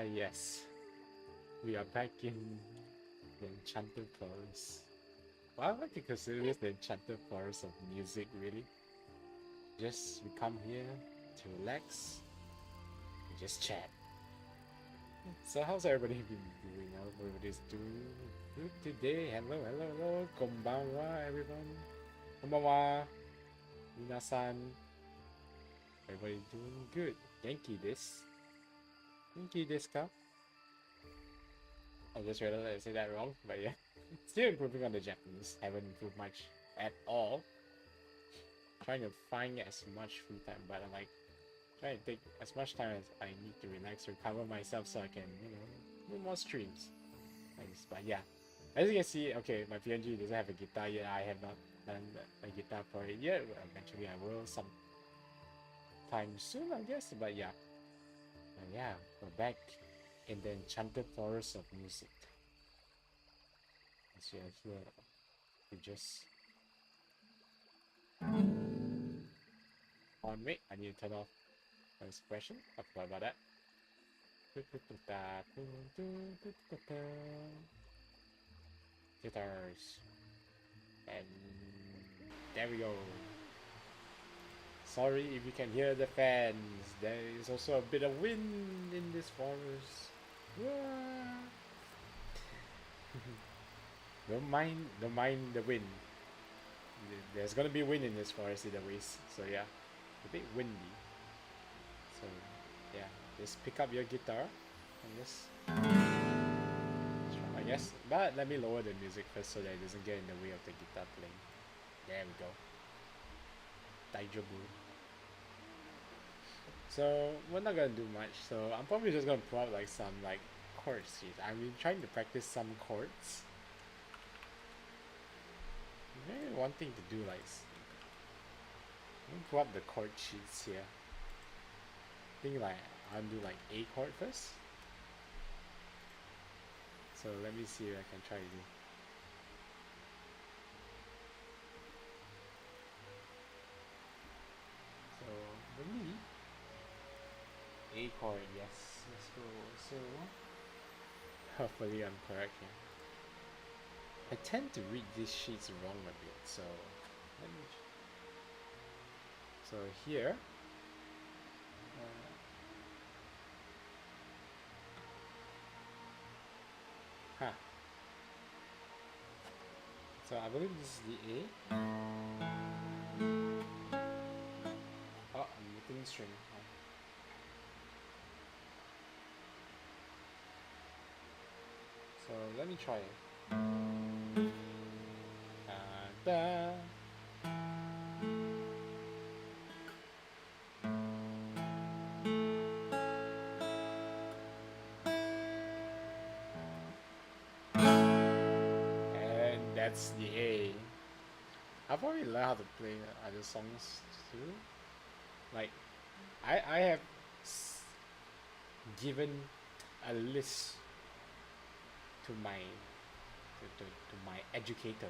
Yes. We are back in the Enchanted Forest. Well, I like to consider this the Enchanted Forest of music, really. Just we come here to relax and just chat. So how's everybody been doing? I hope everybody's doing good today. Hello. Konbanwa, everyone. Konbanwa. Minasan. Everybody doing good. Genki desu. Genki desu ka? I just realized I said that wrong, but yeah. Still improving on the Japanese. Haven't improved much at all. Trying to find as much free time, but I'm like trying to take as much time as I need to relax, recover myself so I can, do more streams. Thanks. But yeah. As you can see, okay, my PNG doesn't have a guitar yet. I have not done a guitar for it yet. Eventually I will sometime soon, I guess. But yeah. And yeah, we're back in the Enchanted Forest of music. As you hear, we just on wait, I need to turn off my suppression. I forgot about that. Guitars. And there we go. Sorry if you can hear the fans. There is also a bit of wind in this forest. Don't mind the wind. There's gonna be wind in this forest either ways. So yeah, a bit windy. So yeah, just pick up your guitar and just I guess. But let me lower the music first so that it doesn't get in the way of the guitar playing. There we go. Daijobu. So we're not gonna do much. So I'm probably just gonna pull out like some like chords. I've been trying to practice some chords. Maybe one thing to do like let me pull up the chord sheets here. I think like I'll do like A chord first. So let me see if I can try to do. So for me, A chord, yes. Let's go. So hopefully I'm correct here. I tend to read these sheets wrong a bit, so let me. So here, so I believe this is the A. Oh, I'm missing string. Oh. So let me try it. Da. And that's the A. I've already learned how to play other songs too. Like, I have given a list to my to my educator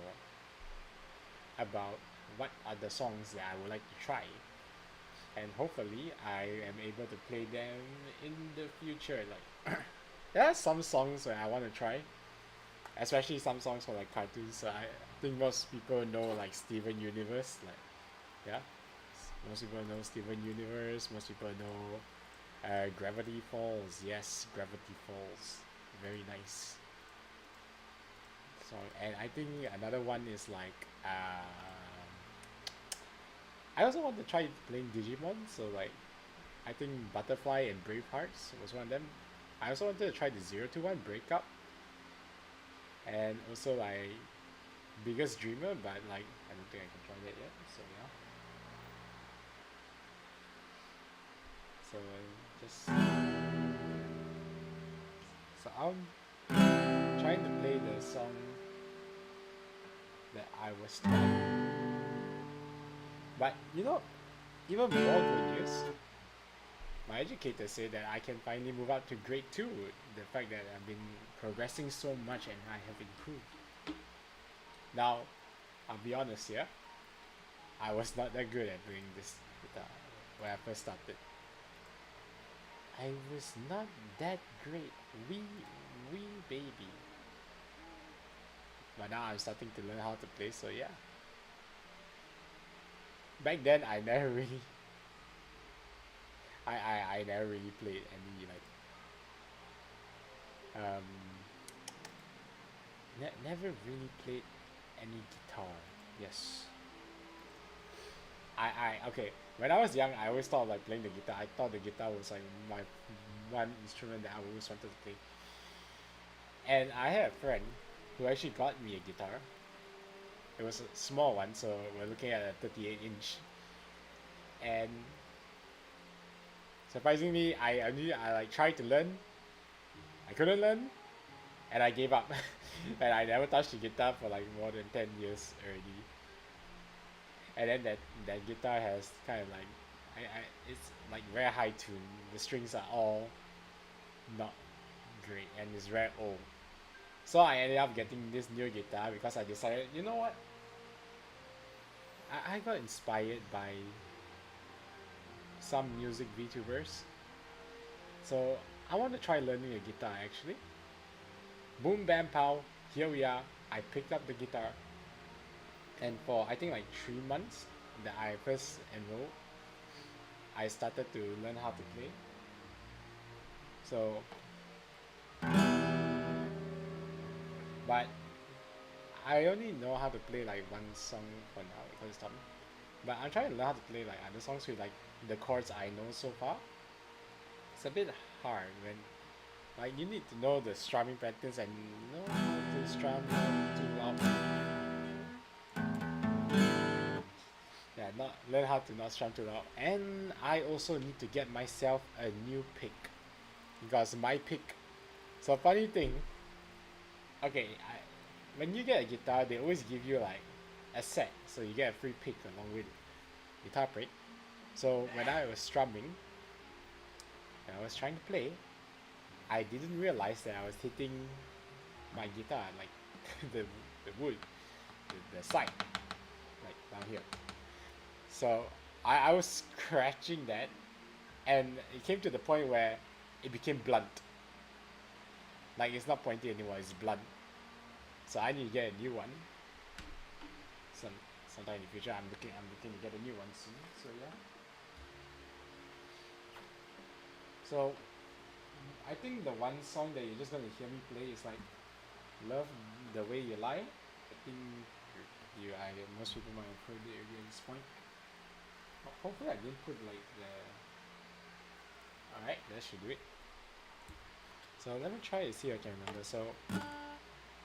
about what are the songs that I would like to try, and hopefully I am able to play them in the future. Like there are some songs that I want to try, especially some songs for like cartoons. So I think most people know like Steven Universe. Like yeah, most people know Steven Universe. Most people know Gravity Falls. Yes, Gravity Falls. Very nice. So, and I think another one is like I also want to try playing Digimon. So like I think Butterfly and Brave Hearts was one of them. I also wanted to try the 021 Breakup, and also like Biggest Dreamer, but like I don't think I can try that yet. So yeah. So just so I'm trying to play the song that I was taught. But even more good news. My educator said that I can finally move up to grade 2. The fact that I've been progressing so much and I have improved. Now, I'll be honest here. I was not that good at playing this guitar when I first started. I was not that great. Wee baby. But now I'm starting to learn how to play, so yeah. Back then I never really I never really played any like um never really played any guitar. Yes. Okay. When I was young, I always thought like playing the guitar. I thought the guitar was like my one instrument that I always wanted to play. And I had a friend who actually got me a guitar. It was a small one, so we're looking at a 38-inch. And surprisingly, I like tried to learn. I couldn't learn, and I gave up. And I never touched the guitar for like more than 10 years already. And then that guitar has kind of like it's like very high tune. The strings are all not great, and it's very old. So I ended up getting this new guitar because I decided, you know what? I got inspired by some music VTubers. So I want to try learning a guitar actually. Boom bam pow, here we are. I picked up the guitar, and for I think like 3 months that I first enrolled, I started to learn how to play. So, but I only know how to play like one song for now because it's tough. But I'm trying to learn how to play like other songs with like the chords I know so far. It's a bit hard when like you need to know the strumming patterns and know how to strum not too loud. Yeah, not learn how to not strum too loud. And I also need to get myself a new pick because my pick. So funny thing. Okay, when you get a guitar, they always give you like a set, so you get a free pick along with guitar pick. So when I was strumming, and I was trying to play, I didn't realize that I was hitting my guitar like the wood, the side, like down here. So I was scratching that, and it came to the point where it became blunt. Like it's not pointy anymore; it's blunt. So I need to get a new one. Sometime in the future, I'm looking to get a new one soon. So yeah. So I think the one song that you're just gonna hear me play is like "Love the Way You Lie." I think most people might have heard it already at this point. Hopefully I didn't put like the. Alright, that should do it. So let me try to see if I can remember. So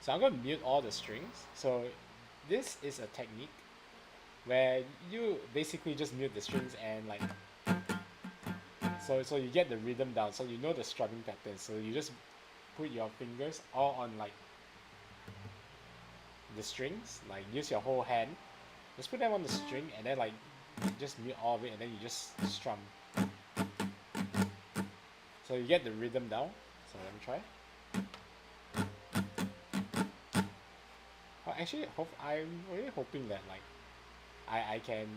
I'm gonna mute all the strings. So this is a technique where you basically just mute the strings and like so you get the rhythm down, so you know the strumming pattern. So you just put your fingers all on like the strings, like use your whole hand, just put them on the string and then like just mute all of it and then you just strum. So you get the rhythm down. So let me try. Well, actually, I'm really hoping that like I can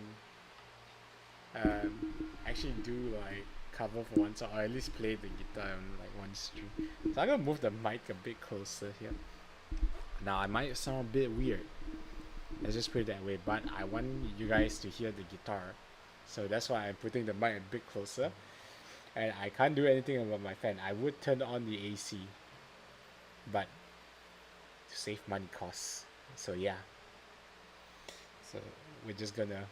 actually do like cover for one song or at least play the guitar on like one string. So I'm gonna move the mic a bit closer here. Now I might sound a bit weird. Let's just put it that way, but I want you guys to hear the guitar. So that's why I'm putting the mic a bit closer. And I can't do anything about my fan. I would turn on the AC, but to save money costs. So yeah. So we're just gonna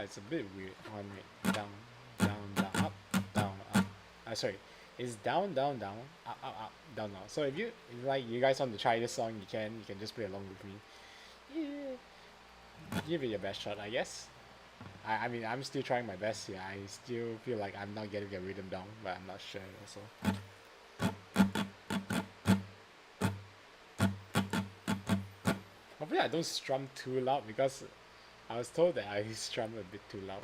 it's a bit weird. On it. Down, down, up. Sorry. It's down, down, down, up, down, down. So if you guys want to try this song, you can just play along with me. Yeah. Give it your best shot, I guess. I mean, I'm still trying my best here. I still feel like I'm not getting the rhythm down, but I'm not sure also. Hopefully I don't strum too loud because I was told that I strum a bit too loud.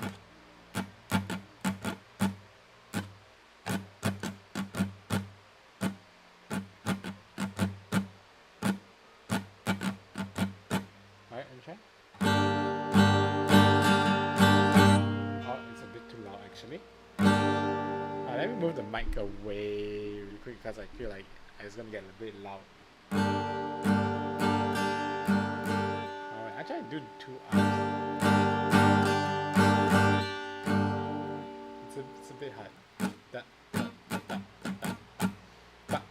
Alright, let me try. actually. Let me move the mic away really quick because I feel like it's gonna get a bit loud. Alright, I try to do 2 hours. It's a bit hard. Da, da, da, da, da. Ba,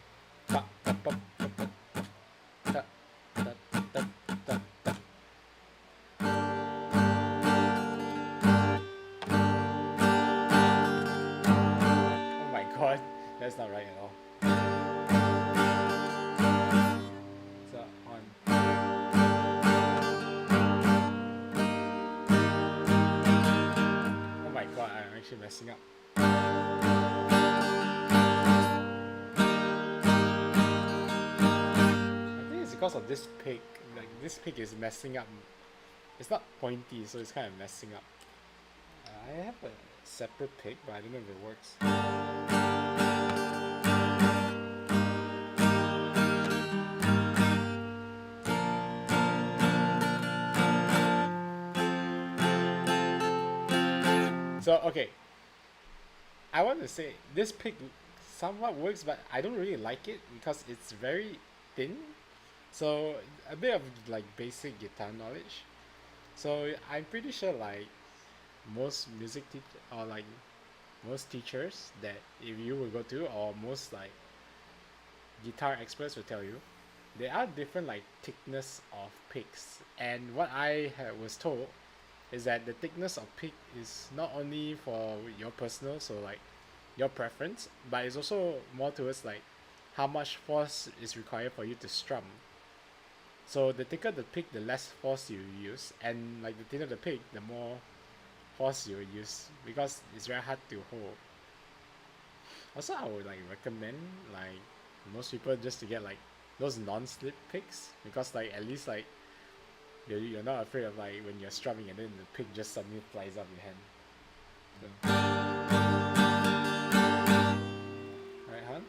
ba, ba, ba, ba, ba. Da, da, da, da, da. Oh my god, that's not right at all. So on. Oh my god, I'm actually messing up. I think it's because of this pick. Like this pick is messing up. It's not pointy, so it's kind of messing up. I have a separate pick, but I don't know if it works. So, okay. I want to say this pick somewhat works, but I don't really like it because it's very thin. So, a bit of like basic guitar knowledge. So, I'm pretty sure like most music teachers or like most teachers that if you will go to, or most like guitar experts will tell you, there are different like thickness of picks. And what I was told is that the thickness of pick is not only for your personal, so like your preference, but it's also more towards like how much force is required for you to strum. So the thicker the pick, the less force you use, and like the thinner the pick, the more force you use, because it's very hard to hold. Also, I would like recommend like most people just to get like those non-slip picks, because like at least like you're not afraid of like when you're strumming and then the pick just suddenly flies out your hand. So. Alright, hon?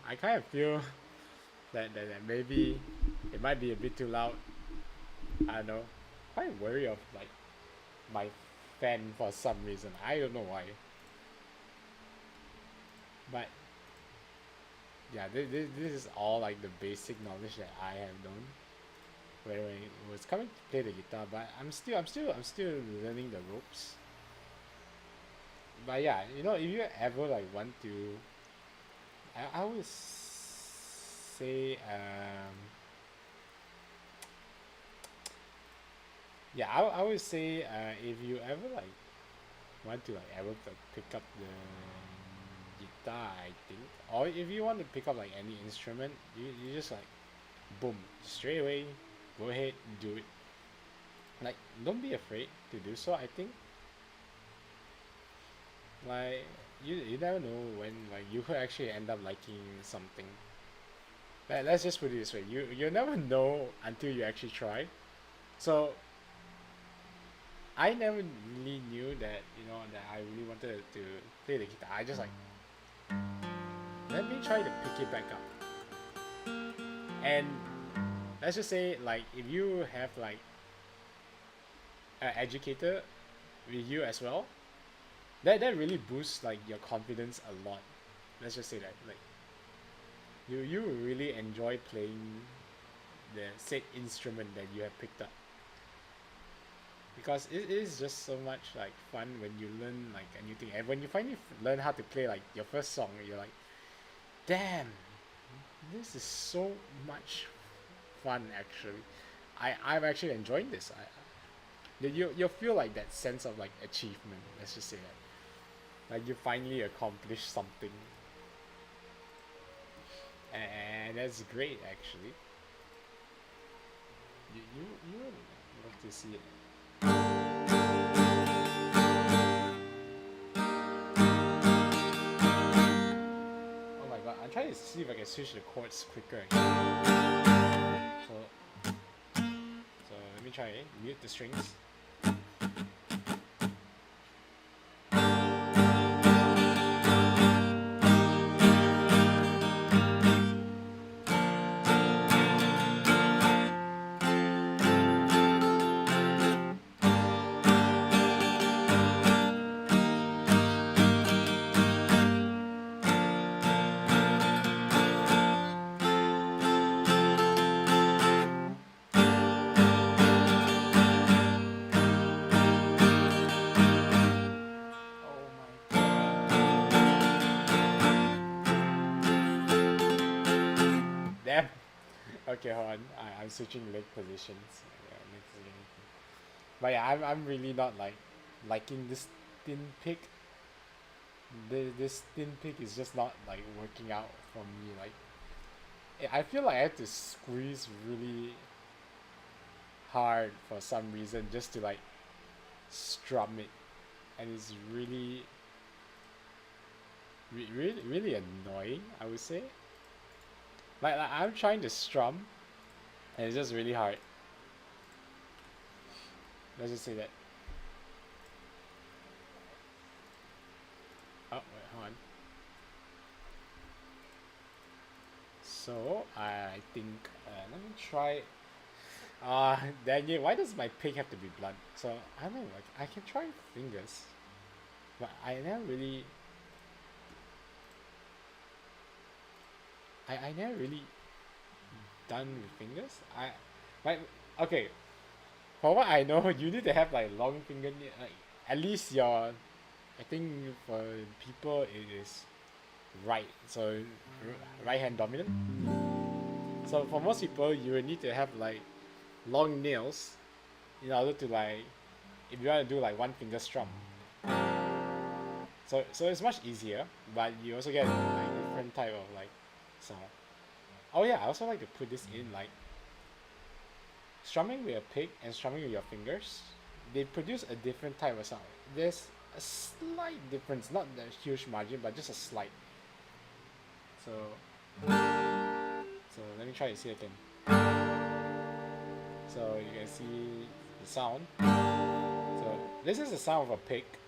I kind of feel that maybe it might be a bit too loud. I don't know. Quite worried of like my fan for some reason. I don't know why. But yeah, this is all like the basic knowledge that I have known when it was coming to play the guitar. But I'm still learning the ropes. But yeah, you know, if you ever like want to, I would say yeah, I would say if you ever like want to like ever pick up the guitar, I think, or if you want to pick up like any instrument, you just like boom, straight away go ahead, do it. Like don't be afraid to do so. I think like you never know when like you could actually end up liking something. Let's just put it this way, you never know until you actually try. So I never really knew that, you know, that I really wanted to play the guitar. I just like, let me try to pick it back up. And let's just say like if you have like an educator with you as well, that really boosts like your confidence a lot. Let's just say that like you really enjoy playing the said instrument that you have picked up, because it is just so much like fun when you learn like a new thing. And when you finally learn how to play like your first song, you're like, damn, this is so much fun. Actually, I'm actually enjoying this. You'll feel like that sense of like achievement. Let's just say that, like you finally accomplished something, and that's great actually. You love to see it. Oh my god, I'm trying try to see if I can switch the chords quicker. So let me try mute the strings. Damn. Okay, hold on. I'm switching leg positions. Yeah, but yeah, I'm really not liking this thin pick. This thin pick is just not like working out for me. Like, I feel like I have to squeeze really hard for some reason just to like strum it, and it's really really annoying, I would say. Like I'm trying to strum, and it's just really hard. Let's just say that. Oh wait, hold on. So I think let me try. Dang it! Why does my pick have to be blunt? So I don't know. Like I can try fingers, but I never really. I never really done with fingers. Okay. For what I know, you need to have like long fingernail. Like at least your, I think for people it is right. So right hand dominant. So for most people, you will need to have like long nails in order to like, if you want to do like one finger strum. So it's much easier, but you also get like different type of like sound. Oh yeah, I also like to put this in like strumming with a pick and strumming with your fingers. They produce a different type of sound. There's a slight difference, not the huge margin, but just a slight. So let me try to see again. So you can see the sound. So this is the sound of a pick.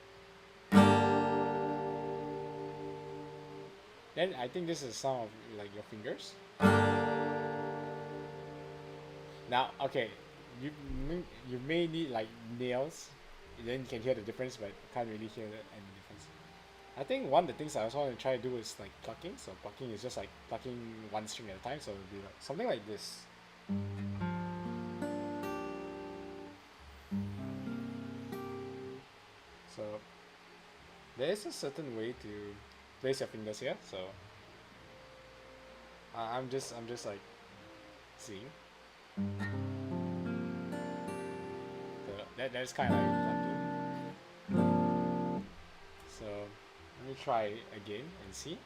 Then I think this is the sound of like your fingers. Now, okay, you may need like nails, then you can hear the difference, but can't really hear any difference. I think one of the things I also want to try to do is like plucking. So plucking is just like plucking one string at a time. So it'll be like something like this. So there is a certain way to place your fingers here. So I'm just like seeing. So that's kind of like plucking. So let me try again and see.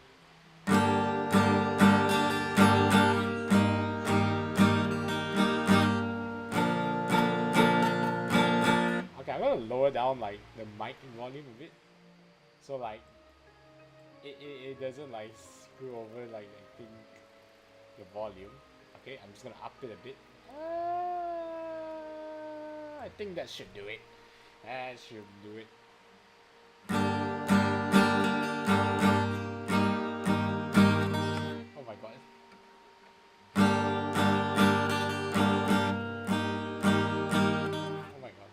Okay, I'm gonna lower down like the mic volume a bit, so like it doesn't like screw over like I think the volume. Okay, I'm just gonna up it a bit. I think that should do it. That should do it. Oh my god. Oh my god.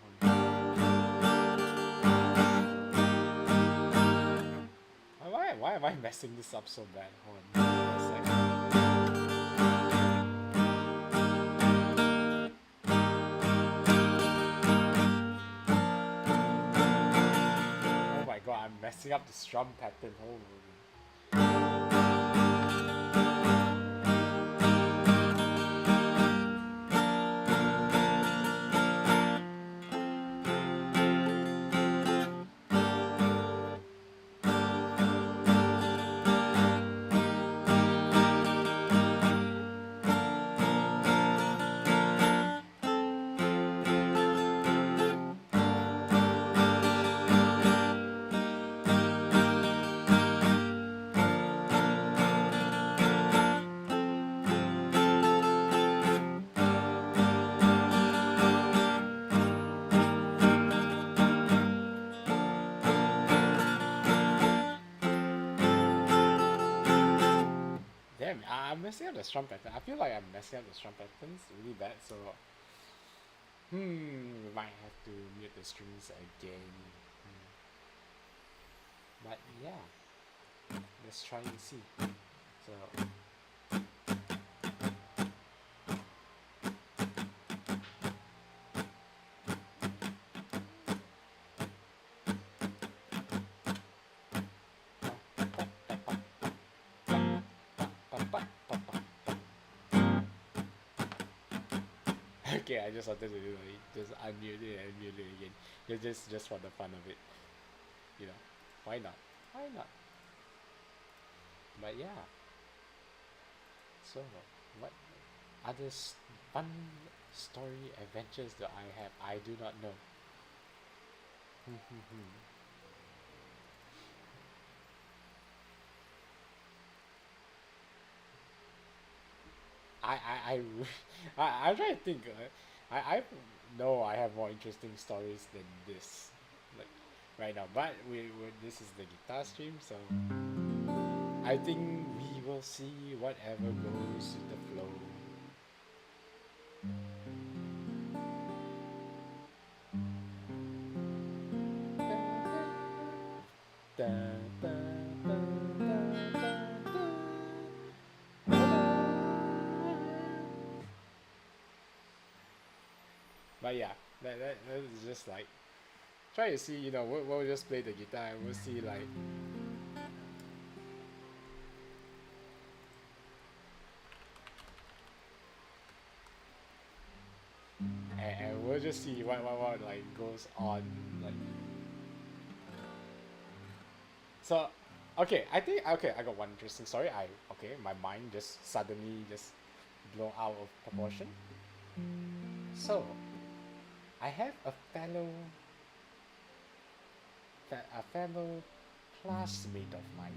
Why am I messing this up so bad? Hold on a second. I'm messing up the strum pattern. I'm messing up the strum pattern. I feel like I'm messing up the strum patterns really bad, so we might have to mute the strings again. But yeah, let's try and see. So okay, I just wanted to do it. Just unmute it and mute it again. Just for the fun of it. You know, why not? Why not? But yeah. So, what other fun story adventures do I have? I do not know. I, I'm trying to think. I know I have more interesting stories than this, like right now. But this is the guitar stream, so I think we will see whatever goes with the flow. Dun, dun, dun, dun, dun, dun. But yeah, that is just like try to see, we'll just play the guitar and we'll see like and we'll just see what like goes on like. So okay, I think okay, I got one interesting story. My mind just suddenly just blown out of proportion. So I have a fellow classmate of mine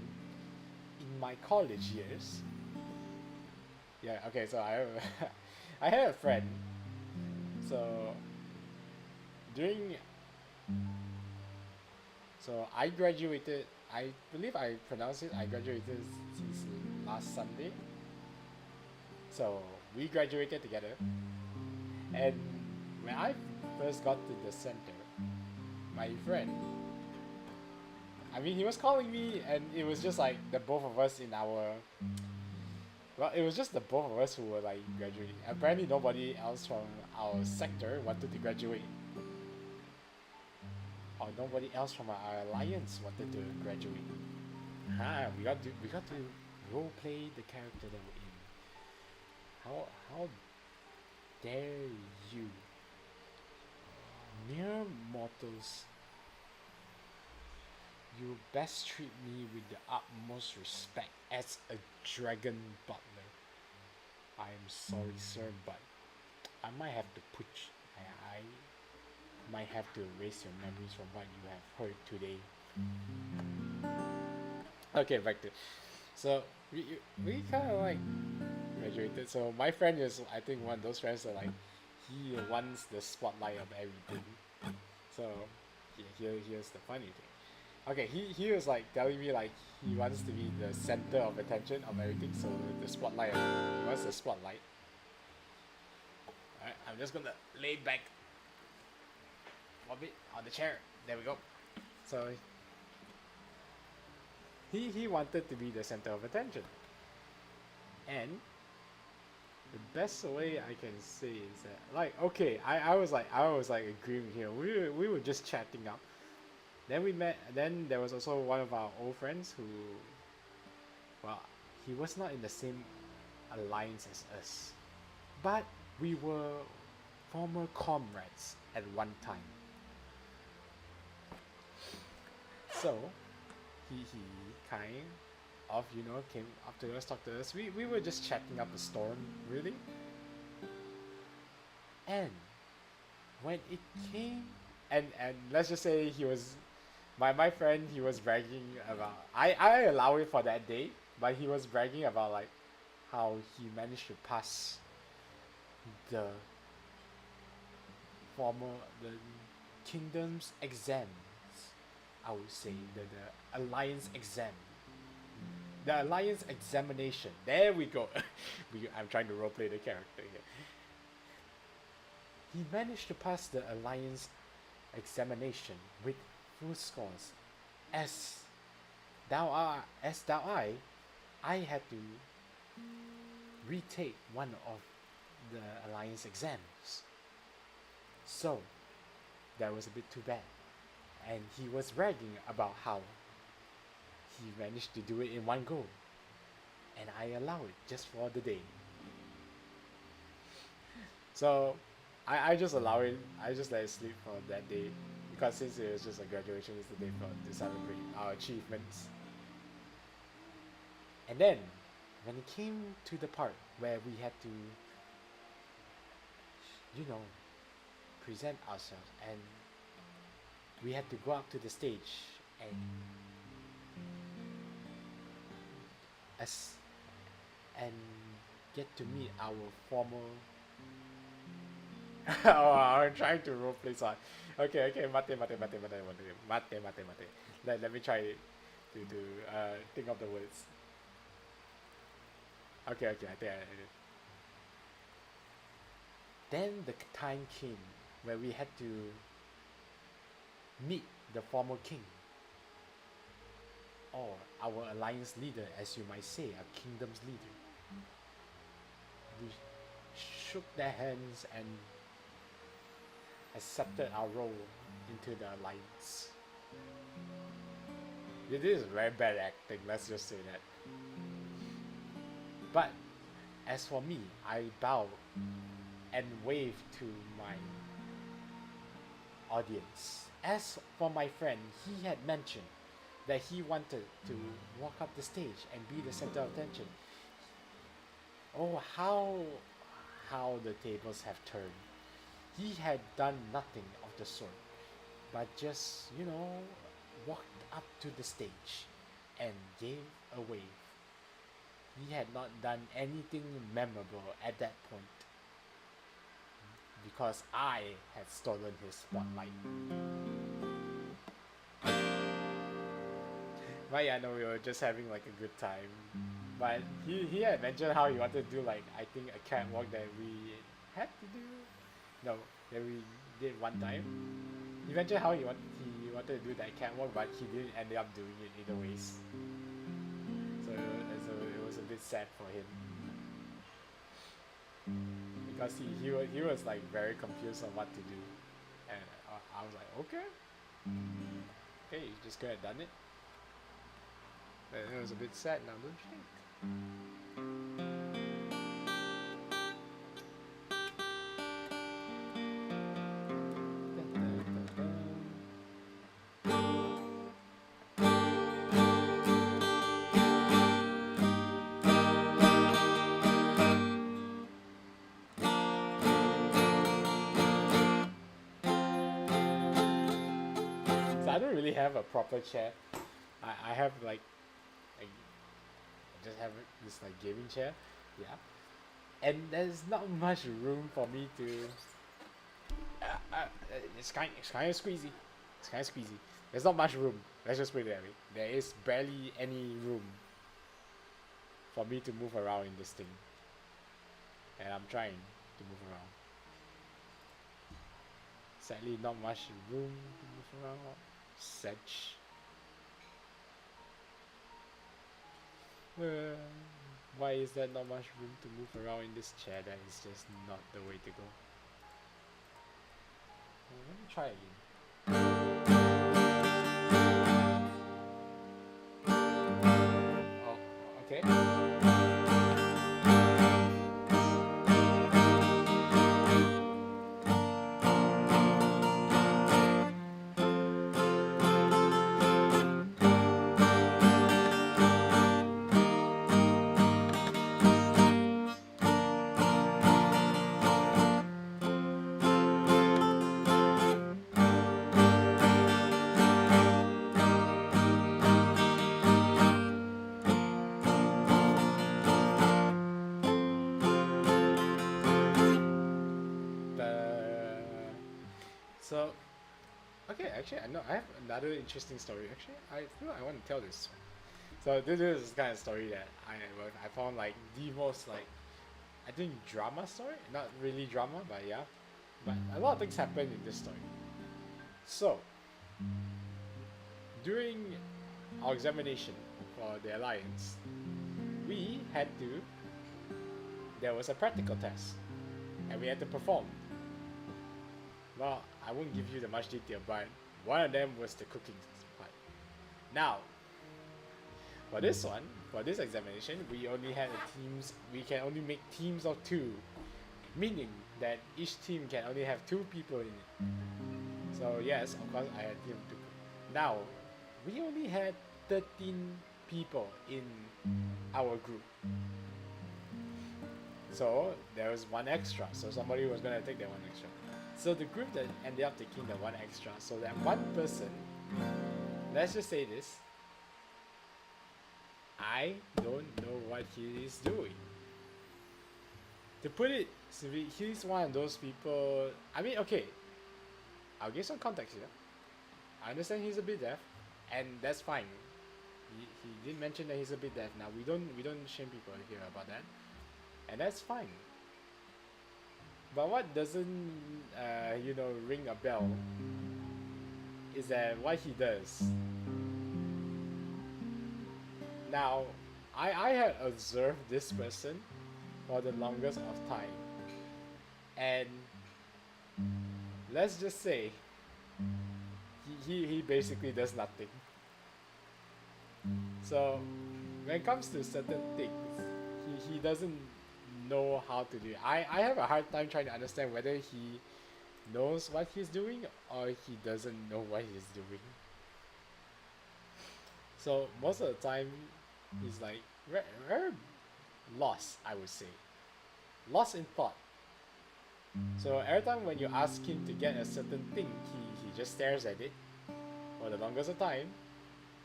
in my college years. Yeah, okay, so I have I had a friend. So during so I graduated, I believe I pronounced it, I graduated since last Sunday. So we graduated together. And when I first got to the center, my friend, I mean, he was calling me, and it was just like the both of us in our. Well, it was just the both of us who were like graduating. Apparently, nobody else from our sector wanted to graduate, or nobody else from our alliance wanted to graduate. We got to role play the character that we're in. How dare you, mere mortals? You best treat me with the utmost respect as a dragon butler. I am sorry, sir, but I might have to I might have to erase your memories from what you have heard today. Okay, back to so we kind of like graduated. So my friend is, I think, one of those friends that like he wants the spotlight of everything. So here's the funny thing. Okay, he was like telling me like he wants to be the center of attention of everything, so the spotlight, he wants the spotlight. Alright, I'm just gonna lay back a bit on the chair. There we go. So he wanted to be the center of attention. And the best way I can say is that like okay, I was like agreeing with him. We were just chatting up. Then we met. Then there was also one of our old friends who, well, he was not in the same alliance as us, but we were former comrades at one time. So he kind of came up to us, talked to us. We were just chatting up a storm, really. And when it came, and let's just say he was. My friend, he was bragging about I allow it for that day, but he was bragging about like how he managed to pass the the kingdom's exams. I would say the alliance exam. The alliance examination. There we go. I'm trying to roleplay the character here. He managed to pass the alliance examination with full scores. As I had to retake one of the alliance exams. So that was a bit too bad. And he was bragging about how he managed to do it in one go. And I allow it just for the day. So I just allow it. I just let it sleep for that day. Because since it was just a graduation, it's the day to celebrate our achievements. And then, when it came to the part where we had to, present ourselves, and we had to go up to the stage and get to meet our former. Oh, I'm trying to roleplay so. Okay, mate. Let me try to think of the words. Okay, I think I did. Then the time came where we had to meet the former king, or our alliance leader, as you might say, our kingdom's leader. We shook their hands and accepted our role into the alliance. It is very bad acting, let's just say that. But as for me, I bowed and waved to my audience. As for my friend, he had mentioned that he wanted to walk up the stage and be the center of attention. Oh, how the tables have turned. He had done nothing of the sort, but just, walked up to the stage and gave a wave. He had not done anything memorable at that point, because I had stolen his spotlight. But yeah, no, we were just having like a good time. But he had mentioned how he wanted to do like, I think, a catwalk that we had to do. No, that we did one time. He mentioned how he wanted to do that catwalk, but he didn't end up doing it either ways. So it was a bit sad for him, because he was like very confused on what to do, and I was like, okay, you just could have done it. But it was a bit sad now, don't you think? I don't really have a proper chair. I have like I just have this like gaming chair, yeah, and there's not much room for me to. It's kind of squeezy. It's kind of squeezy. There's not much room. Let's just put it that way. There is barely any room for me to move around in this thing, and I'm trying to move around. Sadly, not much room to move around. Such. Why is there not much room to move around in this chair? That is just not the way to go. Let me try again. Oh, okay. So, okay, actually, I have another interesting story. Actually, I feel I want to tell this. So this is the kind of story that I found like the most like I think drama story, not really drama, but yeah, but a lot of things happen in this story. So during our examination for the alliance, we had to. There was a practical test, and we had to perform. Well, I won't give you the much detail, but one of them was the cooking part. Now, for this one, for this examination, we only had teams. We can only make teams of 2, meaning that each team can only have 2 people in it. So yes, of course, I had team 2. Now, we only had 13 people in our group. So there was 1 extra. So somebody was gonna take that 1 extra. So the group that ended up taking the 1 extra, so that 1 person, let's just say this, I don't know what he is doing. To put it simply, he's one of those people. I mean, okay, I'll give some context here. I understand he's a bit deaf, and that's fine. He did mention that he's a bit deaf. Now we don't shame people here about that, and that's fine. But what doesn't ring a bell is that what he does. Now, I had observed this person for the longest of time, and let's just say he basically does nothing. So when it comes to certain things, he doesn't know how to do it. I have a hard time trying to understand whether he knows what he's doing or he doesn't know what he's doing. So most of the time he's like very lost, I would say. Lost in thought. So every time when you ask him to get a certain thing, he just stares at it for the longest of time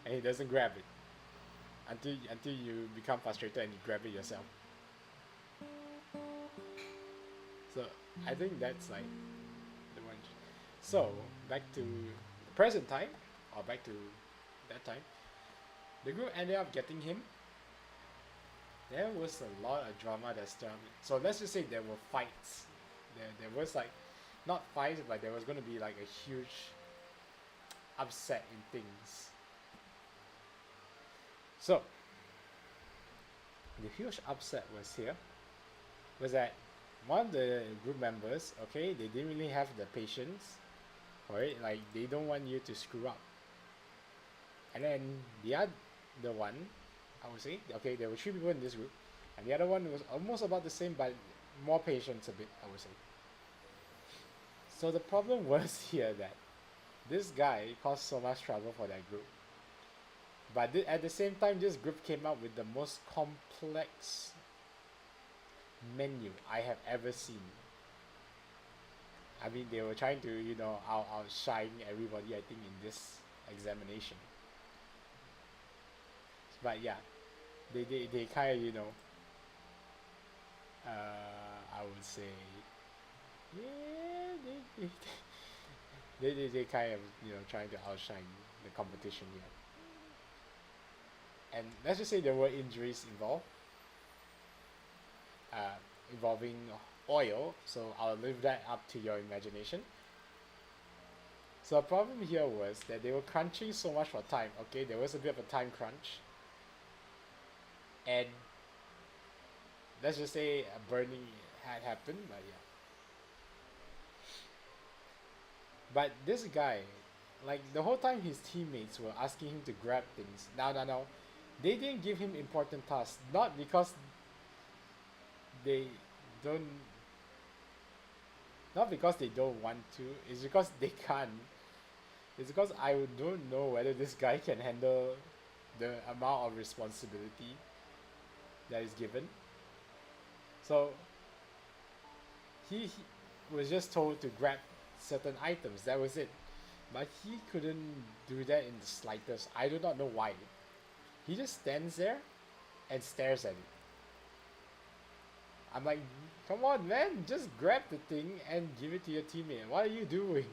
and he doesn't grab it until you become frustrated and you grab it yourself. So I think that's like the one. So back to the present time, or back to that time, the group ended up getting him. There was a lot of drama that started. So let's just say there were fights. There was like, not fights, but there was going to be like a huge upset in things. So the huge upset was that one of the group members, okay, they didn't really have the patience for it. Like they don't want you to screw up. And then the other one, I would say, okay, there were 3 people in this group, and the other one was almost about the same, but more patience a bit, I would say. So the problem was here that this guy caused so much trouble for that group. But at the same time, this group came up with the most complex menu I have ever seen. I mean, they were trying to, outshine everybody, I think, in this examination. But yeah, they kind of, I would say, yeah, they kind of, trying to outshine the competition here. And let's just say there were injuries involved, involving oil, so I'll leave that up to your imagination. So the problem here was that they were crunching so much for time, okay? There was a bit of a time crunch. And let's just say a burning had happened, but yeah. But this guy, like the whole time his teammates were asking him to grab things. No. They didn't give him important tasks, not because they don't, not because they don't want to, it's because they can't. It's because I don't know whether this guy can handle the amount of responsibility that is given. So he was just told to grab certain items, that was it. But he couldn't do that in the slightest. I do not know why. He just stands there and stares at it. I'm like, come on man, just grab the thing and give it to your teammate. What are you doing?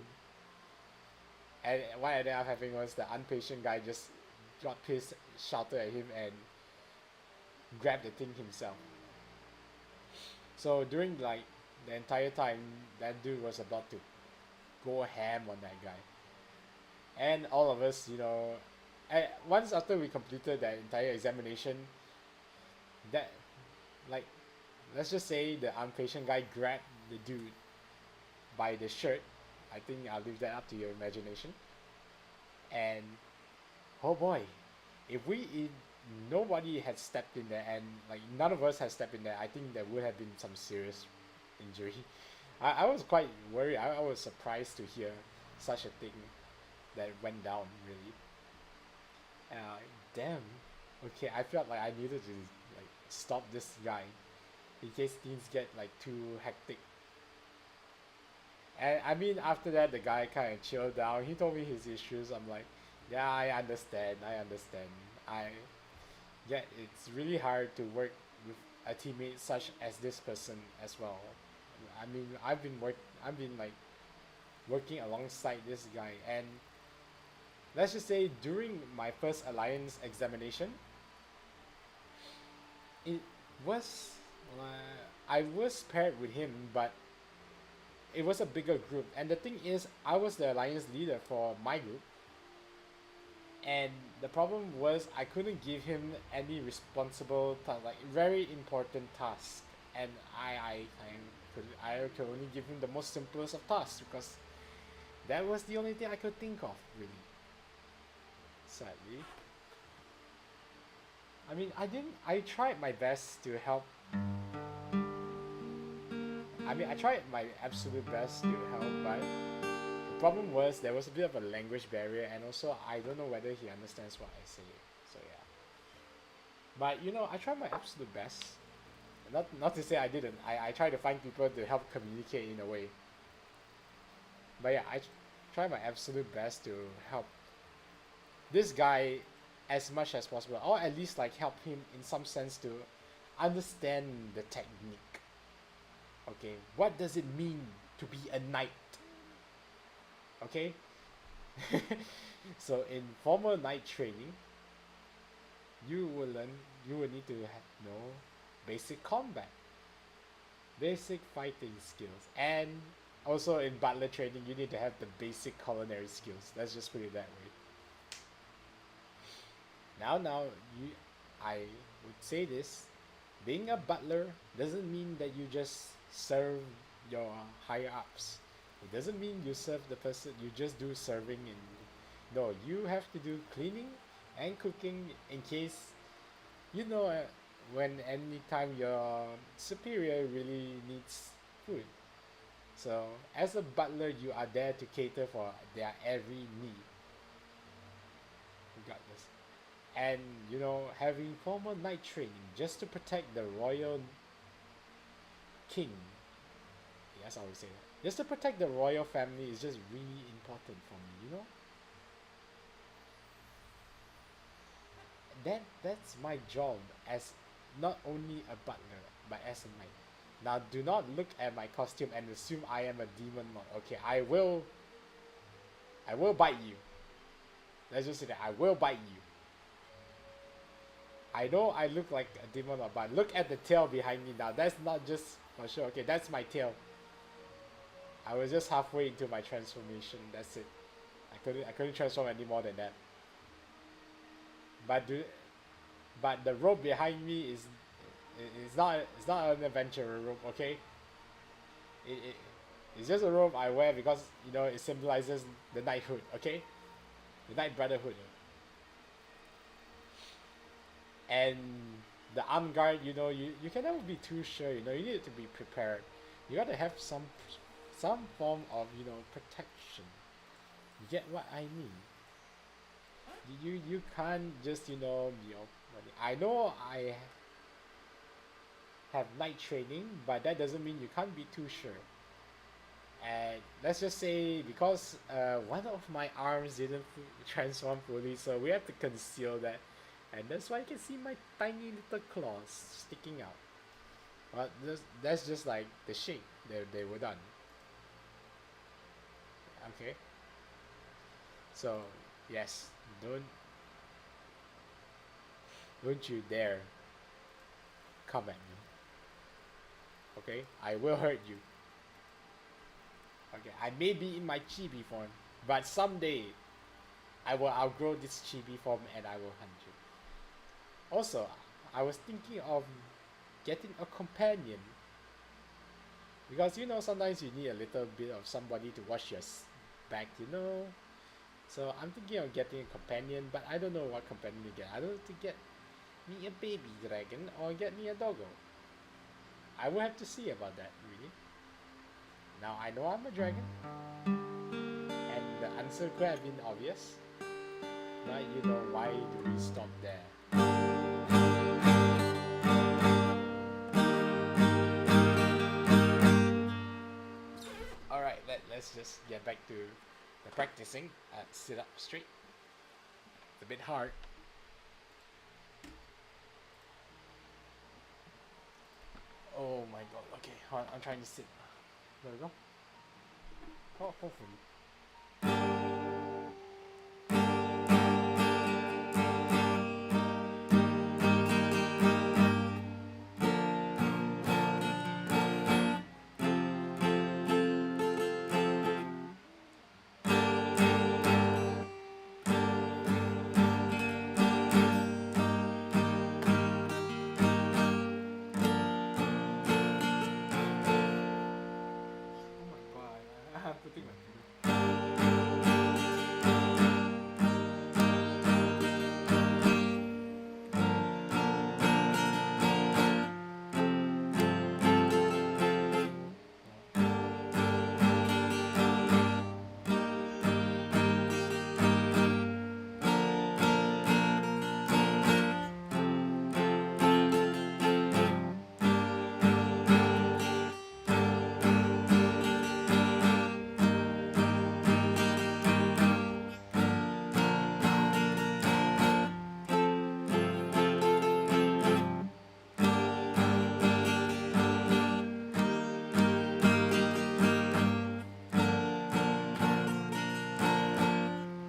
And what I ended up having was the impatient guy just got pissed, shouted at him, and grabbed the thing himself. So during like the entire time, that dude was about to go ham on that guy, and all of us, once after we completed that entire examination, that like let's just say the impatient guy grabbed the dude by the shirt. I think I'll leave that up to your imagination. And oh boy, if nobody had stepped in there, and like none of us had stepped in there, I think there would have been some serious injury. I was quite worried. I was surprised to hear such a thing that went down, really. Damn. Okay, I felt like I needed to like stop this guy in case things get like too hectic. And I mean, after that, the guy kind of chilled down. He told me his issues. I'm like, yeah, I understand. I understand. I get it's really hard to work with a teammate such as this person as well. I mean, I've been like working alongside this guy, and let's just say during my first alliance examination, it was I was paired with him, but it was a bigger group. And the thing is, I was the alliance leader for my group, and the problem was I couldn't give him any responsible like very important task, and I could only give him the most simplest of tasks because that was the only thing I could think of, really. Sadly, I mean, I tried my best to help. I mean, I tried my absolute best to help, but the problem was there was a bit of a language barrier, and also I don't know whether he understands what I say. So yeah. But I tried my absolute best. Not to say I didn't. I tried to find people to help communicate in a way. But yeah, I tried my absolute best to help this guy as much as possible, or at least like help him in some sense to understand the technique. Okay, what does it mean to be a knight? Okay. So in formal knight training, you will need to know basic combat, basic fighting skills, and also in butler training you need to have the basic culinary skills. Let's just put it that way. Now I would say this: being a butler doesn't mean that you just serve your higher ups. It doesn't mean you serve the person, you just do serving. No, you have to do cleaning and cooking in case when anytime your superior really needs food. So as a butler, you are there to cater for their every need, regardless. And having formal night training just to protect the royal king, yes, I would say that, just to protect the royal family is just really important for me. That's my job as not only a butler but as a knight. Now do not look at my costume and assume I am a demon lord. Okay, I will bite you. Let's just say that I will bite you. I know I look like a demon lord, but look at the tail behind me now. That's not just for sure. Okay, that's my tail. I was just halfway into my transformation. That's it. I couldn't transform any more than that. But the rope behind me is not an adventurer rope. Okay. It's just a robe I wear because it symbolizes the knighthood. Okay, the knight brotherhood. And the armed guard, you can never be too sure. You need to be prepared. You got to have some form of protection. You get what I mean? You can't just I know I have night training, but that doesn't mean you can't be too sure. And let's just say because one of my arms didn't transform fully, so we have to conceal that, and that's why you can see my tiny little claws sticking out. But that's just like the shape they were done. Okay. So yes, don't Don't you dare come at me. Okay? I will hurt you. Okay, I may be in my chibi form, but someday I will outgrow this chibi form and I will hunt you. Also, I was thinking of getting a companion. Because sometimes you need a little bit of somebody to watch your back, So I'm thinking of getting a companion, but I don't know what companion to get. I don't know to get me a baby dragon or get me a doggo. I will have to see about that, really. Now I know I'm a dragon, and the answer could have been obvious. Now you know why do we stop there. Alright, let's just get back to the practicing. Sit up straight. It's a bit hard. Oh my god, okay, I'm trying to sit. There we go. Oh, hopefully. Putting my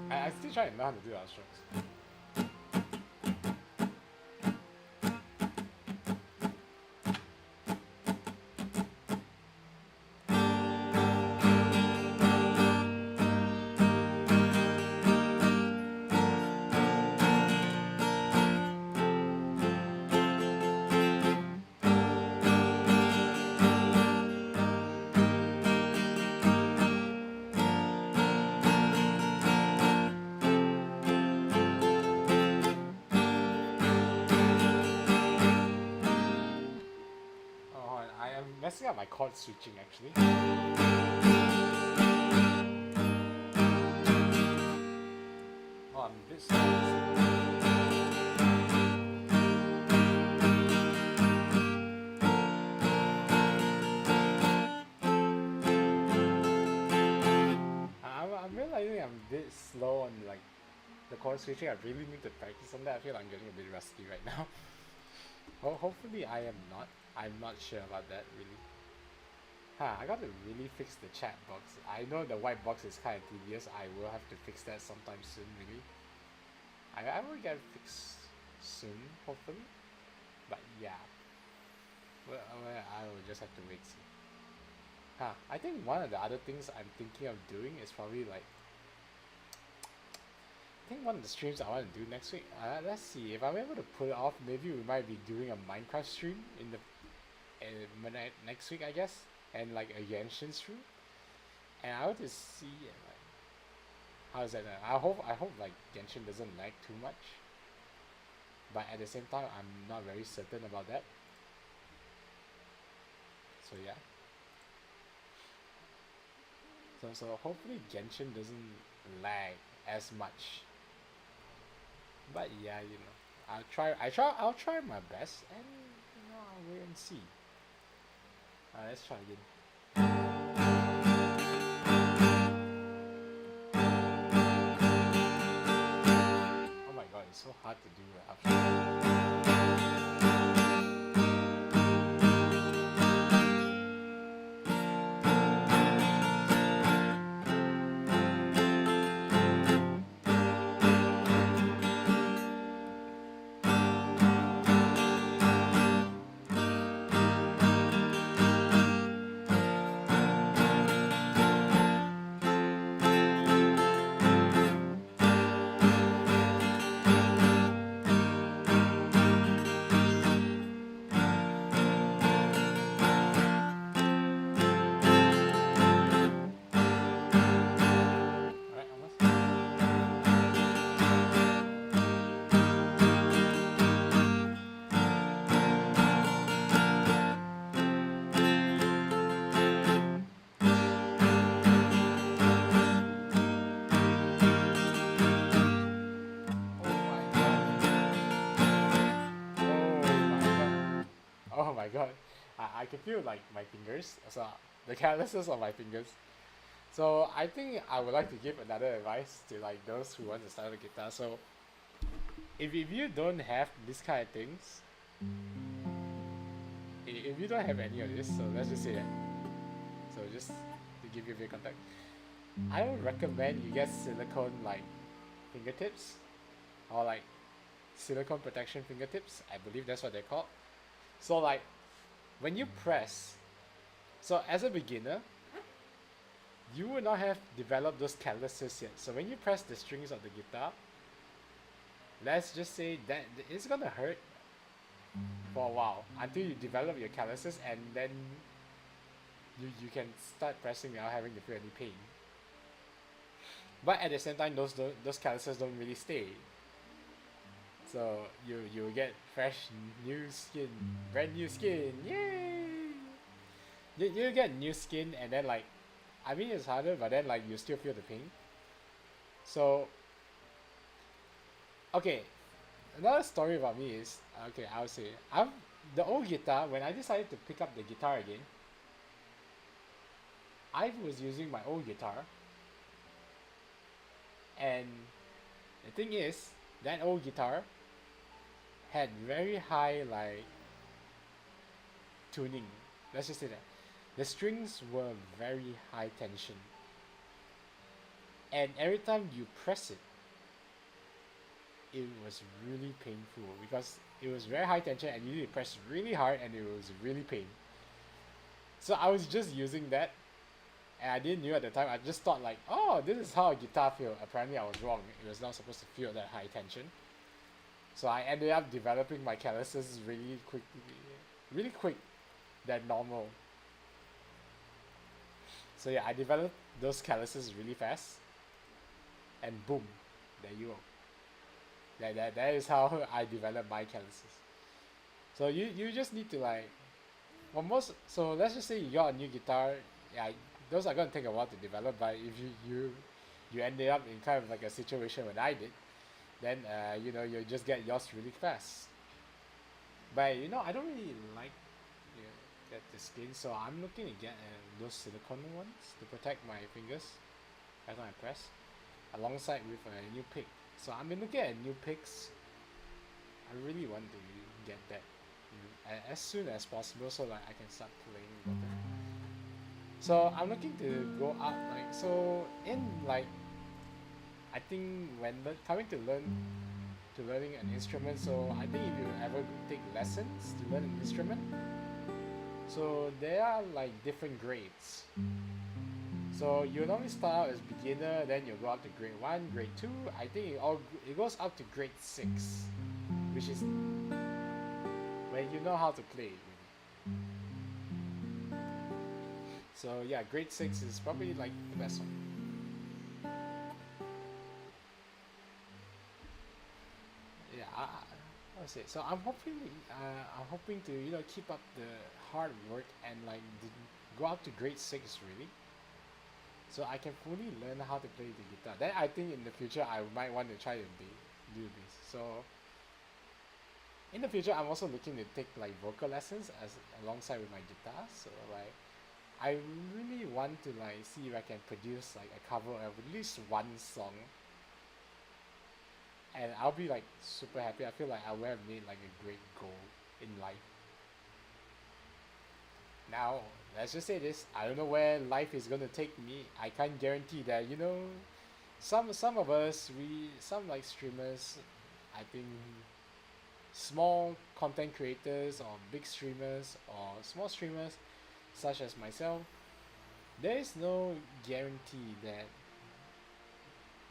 I still try to know how to do our strokes. Messing up my chord switching actually. Oh, I'm a bit slow. I'm realizing I'm a bit slow on like the chord switching. I really need to practice on that. I feel like I'm getting a bit rusty right now. Well, hopefully I am not. I'm not sure about that really. I gotta really fix the chat box. I know the white box is kind of tedious. I will have to fix that sometime soon really. I will get it fixed soon, hopefully. But yeah. Well, I will just have to wait see. I think one of the other things I'm thinking of doing is probably like I think one of the streams I want to do next week. Let's see if I'm able to pull it off. Maybe we might be doing a Minecraft stream in the next week, I guess, and like a Genshin stream. And I want to see like how's that. I hope like Genshin doesn't lag too much. But at the same time, I'm not very certain about that. So yeah. So hopefully Genshin doesn't lag as much. But yeah, I'll try my best, and I'll wait and see. Let's try again. Oh my god, it's so hard to do that. god, I can feel like my fingers, so the calluses on my fingers. So I think I would like to give another advice to like those who want to start a guitar. So if you don't have this kind of things, if you don't have any of this, so let's just say that. So just to give you a bit of context, I would recommend you get silicone like fingertips, or like silicone protection fingertips. I believe that's what they're called. So like when you press, so as a beginner, you will not have developed those calluses yet. So when you press the strings of the guitar, let's just say that it's gonna hurt for a while until you develop your calluses, and then you can start pressing without having to feel any pain. But at the same time, those calluses don't really stay. So you get fresh new skin, brand new skin, yay! You get new skin, and then like, I mean it's harder, but then like you still feel the pain. So okay, another story about me is, okay, I'll say the old guitar. When I decided to pick up the guitar again, I was using my old guitar, and the thing is, that old guitar had very high like tuning. Let's just say that the strings were very high tension, and every time you press it, it was really painful because it was very high tension and you need to press really hard, and it was really pain. So I was just using that, and I didn't know at the time. I just thought like, oh, this is how a guitar feels. Apparently I was wrong. It was not supposed to feel that high tension. So I ended up developing my calluses really quick than normal. So yeah, I developed those calluses really fast, and boom, there you go. That is how I developed my calluses. So you just need to like, so let's just say you got a new guitar. Yeah, those are gonna take a while to develop, but if you ended up in kind of like a situation when I did, then you just get yours really fast. But I don't really like get the skin, so I'm looking to get those silicone ones to protect my fingers every time I press, alongside with a new pick. So I've been looking at new picks. I really want to get that as soon as possible, so that I can start playing better. So I'm looking to go up like, so in like, I think when coming to learning an instrument, so I think if you ever take lessons to learn an instrument, so there are like different grades. So you normally start out as beginner, then you go up to grade 1, grade 2. I think it goes up to grade 6, which is when you know how to play. So yeah, grade 6 is probably like the best one. Yeah, I'll say. So I'm hoping to keep up the hard work and like go up to grade 6 really, so I can fully learn how to play the guitar. Then I think in the future I might want to try to do this. So in the future I'm also looking to take like vocal lessons alongside with my guitar. So like I really want to like see if I can produce like a cover of at least one song, and I'll be like super happy. I feel like I would have made like a great goal in life. Now, let's just say this, I don't know where life is gonna take me. I can't guarantee that, some of us, some like streamers, I think small content creators or big streamers or small streamers such as myself, there is no guarantee that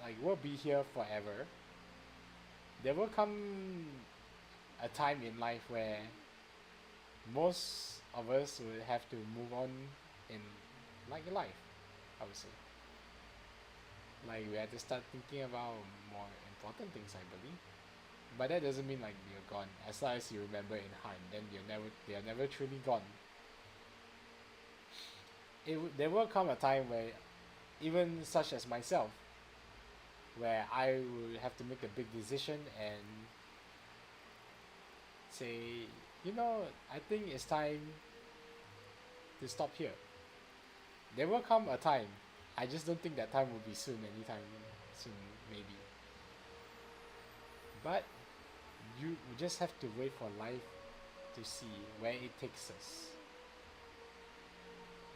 like we'll be here forever. There will come a time in life where most of us will have to move on in like life, I would say. Like we have to start thinking about more important things, I believe. But that doesn't mean like you're gone. As long as you remember in heart, then they are never truly gone. There will come a time where, even such as myself, where I will have to make a big decision and say you know, I think it's time to stop here. There will come a time. I just don't think that time will be soon, anytime soon, maybe. But you just have to wait for life to see where it takes us.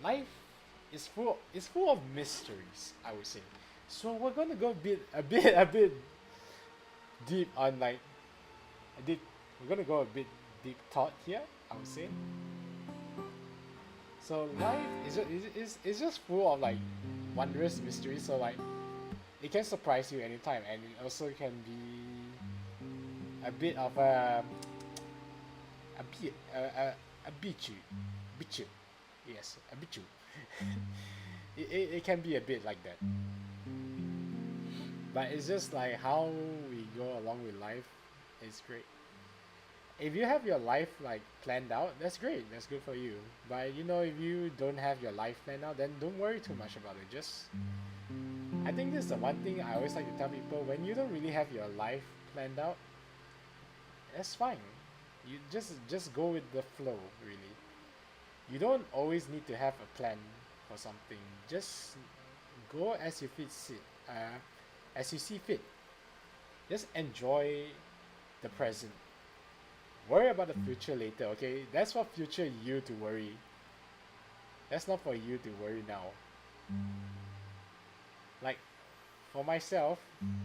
Life is full of mysteries, I would say. So we're gonna go a bit deep on like a deep. We're gonna go a bit deep thought here, I would say. So life is just full of like wondrous mysteries. So like it can surprise you anytime, and it also can be a bit of a bichu, yes, a bichu. It can be a bit like that, but it's just like how we go along with life is great. If you have your life like planned out, that's great. That's good for you. But you know, if you don't have your life planned out, then don't worry too much about it. Just, I think this is the one thing I always like to tell people: when you don't really have your life planned out, that's fine. You just go with the flow. Really, you don't always need to have a plan for something. Just go as you as you see fit. Just enjoy the present. Worry about the future later, okay? That's for future you to worry. That's not for you to worry now. Like, for myself,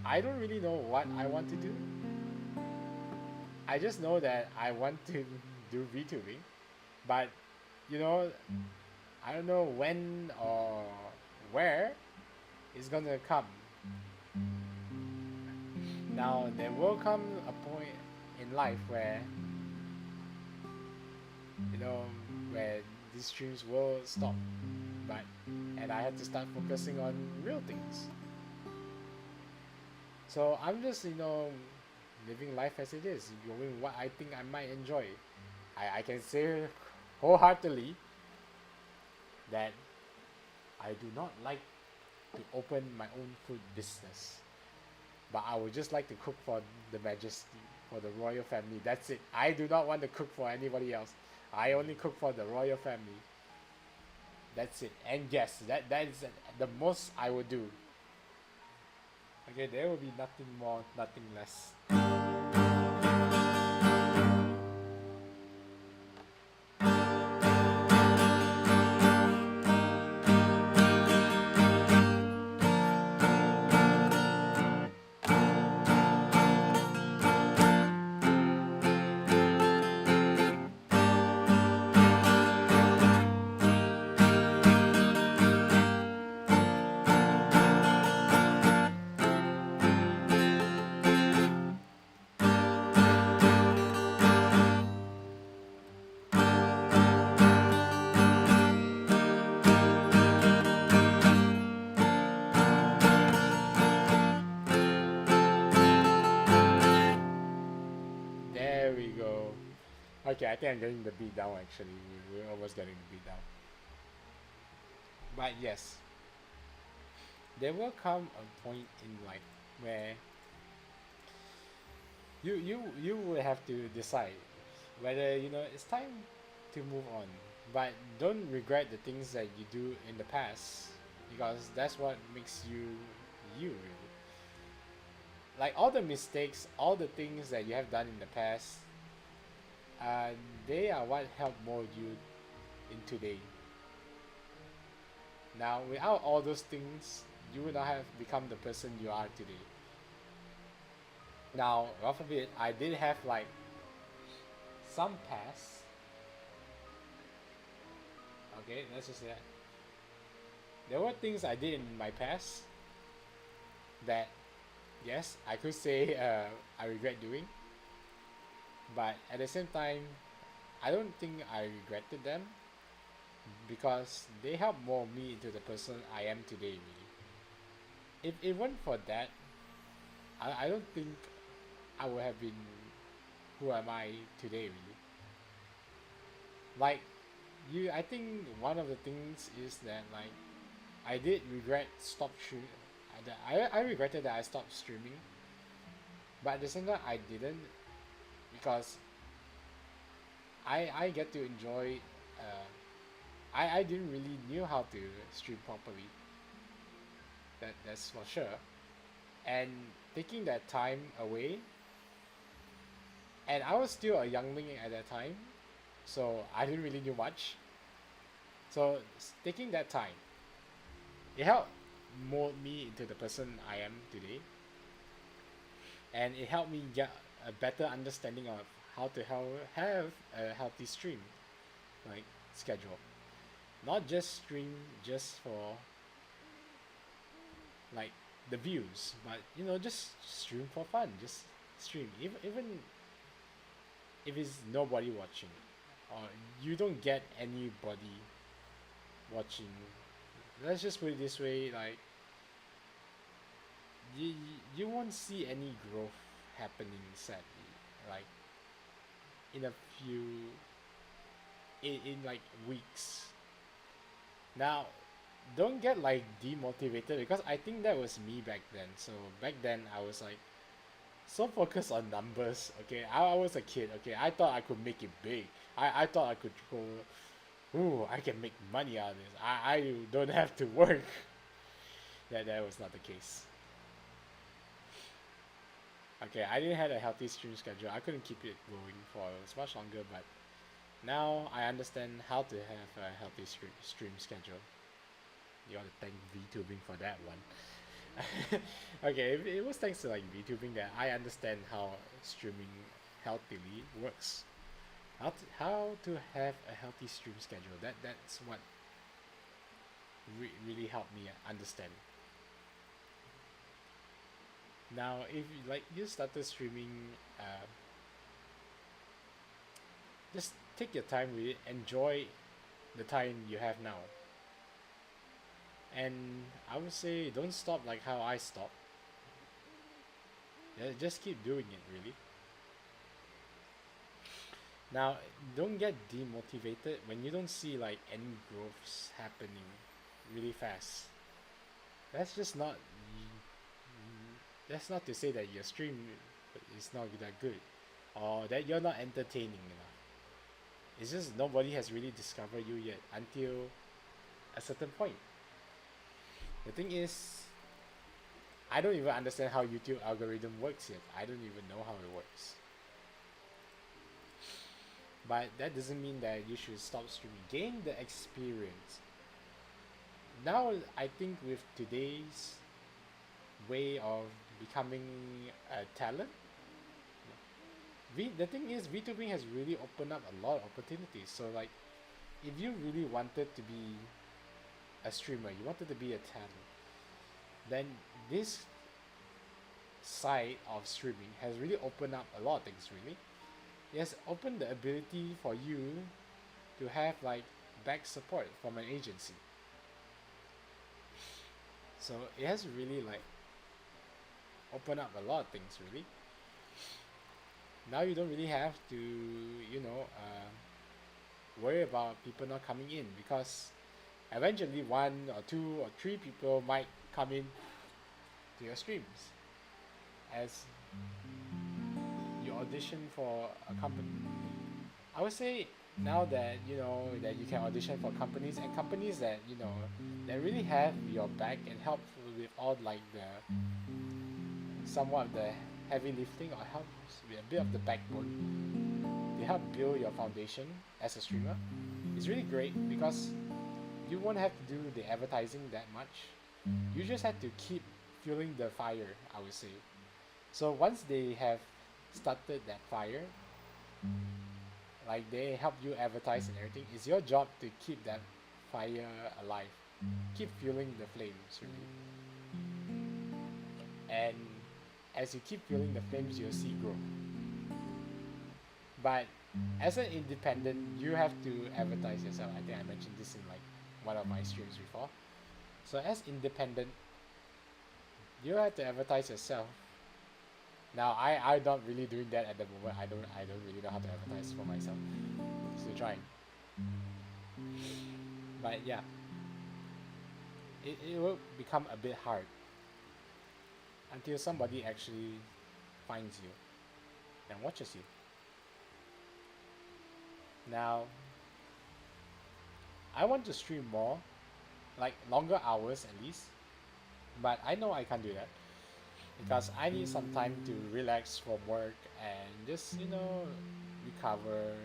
I don't really know what I want to do. I just know that I want to do VTubing, but you know, I don't know when or where it's gonna come. Now, there will come a point in life where you know, where these streams will stop, but and I had to start focusing on real things. So I'm just living life as it is, doing what I think I might enjoy. I can say wholeheartedly that I do not like to open my own food business, but I would just like to cook for the Majesty, for the royal family. That's it. I do not want to cook for anybody else. I only cook for the royal family. That's it. And yes, that is the most I would do. Okay, there will be nothing more, nothing less. There we go. Okay, I think I'm getting the beat down actually. We're almost getting the beat down. But yes, there will come a point in life where you will have to decide whether it's time to move on. But don't regret the things that you do in the past, because that's what makes you you really. Like all the mistakes, all the things that you have done in the past, uh, they are what help mold you in today. Now, without all those things, you would not have become the person you are today. Now, God forbid, I did have like some past. Okay, let's just say that. There were things I did in my past that, yes, I could say I regret doing. But at the same time, I don't think I regretted them because they helped mold me into the person I am today, really. If it weren't for that, I don't think I would have been who am I today, really. Like, I think one of the things is that, like, I did regret stop streaming. I regretted that I stopped streaming, but at the same time, I didn't, because, you know, I did regret stop streaming, but at the same time, I didn't, because, you know, I did regret stop streaming, but at the same time, I didn't, because, you know, I did regret stop streaming, but at the same time, I didn't, because, you know, I did regret stop streaming, but at the same time, I didn't, because, I get to enjoy. I didn't really knew how to stream properly. That's for sure. And taking that time away, and I was still a youngling at that time, so I didn't really know much. So taking that time, it helped mold me into the person I am today, and it helped me get a better understanding of how to have a healthy stream like schedule. Not just stream just for like the views, but just stream for fun. Just stream, even if it's nobody watching, or you don't get anybody watching. Let's just put it this way: like you won't see any growth happening. Sadly, like in a few in like weeks. Now, don't get like demotivated because I think that was me back then. So back then I was like so focused on numbers. Okay, I was a kid. Okay, I thought I could make it big. I thought I could go. Ooh, I can make money out of this. I don't have to work. That was not the case. Okay, I didn't have a healthy stream schedule. I couldn't keep it going for as much longer, but now I understand how to have a healthy stream schedule. You ought to thank VTubing for that one. Okay, it was thanks to like VTubing that I understand how streaming healthily works. How to have a healthy stream schedule. That's what really helped me understand. Now, if you started streaming, just take your time with it. Enjoy the time you have now. And I would say don't stop like how I stopped. Just keep doing it, really. Now, don't get demotivated when you don't see like any growths happening really fast. That's just not. That's not to say that your stream is not that good, or that you're not entertaining enough. It's just nobody has really discovered you yet until a certain point. The thing is, I don't even understand how YouTube algorithm works yet. I don't even know how it works. But that doesn't mean that you should stop streaming. Gain the experience. Now, I think with today's way of becoming a talent, the thing is, VTubing has really opened up a lot of opportunities. So, like, if you really wanted to be a streamer, you wanted to be a talent, then this side of streaming has really opened up a lot of things, really. It has opened the ability for you to have like back support from an agency. So it has really like opened up a lot of things, really. Now you don't really have to, worry about people not coming in, because eventually one or two or three people might come in to your streams as you audition for a company. I would say now that that you can audition for companies, and companies that that really have your back and help with all like the somewhat of the heavy lifting, or help with a bit of the backbone. They help build your foundation as a streamer. It's really great because you won't have to do the advertising that much. You just have to keep fueling the fire, I would say. So once they have started that fire, like they help you advertise and everything, it's your job to keep that fire alive. Keep fueling the flames, really. And as you keep fueling the flames, you'll see growth. But as an independent, you have to advertise yourself. I think I mentioned this in like one of my streams before. So as independent, you have to advertise yourself. Now I'm not really doing that at the moment. I don't really know how to advertise for myself. Still trying. But yeah, it will become a bit hard until somebody actually finds you and watches you. Now, I want to stream more, like longer hours at least, but I know I can't do that because I need some time to relax from work and just, recover,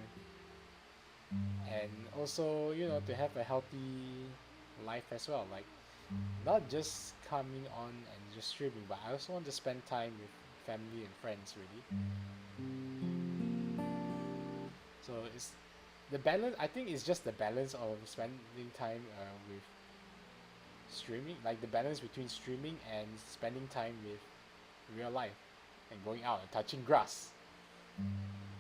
and also, to have a healthy life as well. Like, not just coming on and just streaming, but I also want to spend time with family and friends, really. So it's the balance. I think it's just the balance of spending time with streaming, like the balance between streaming and spending time with real life and going out and touching grass.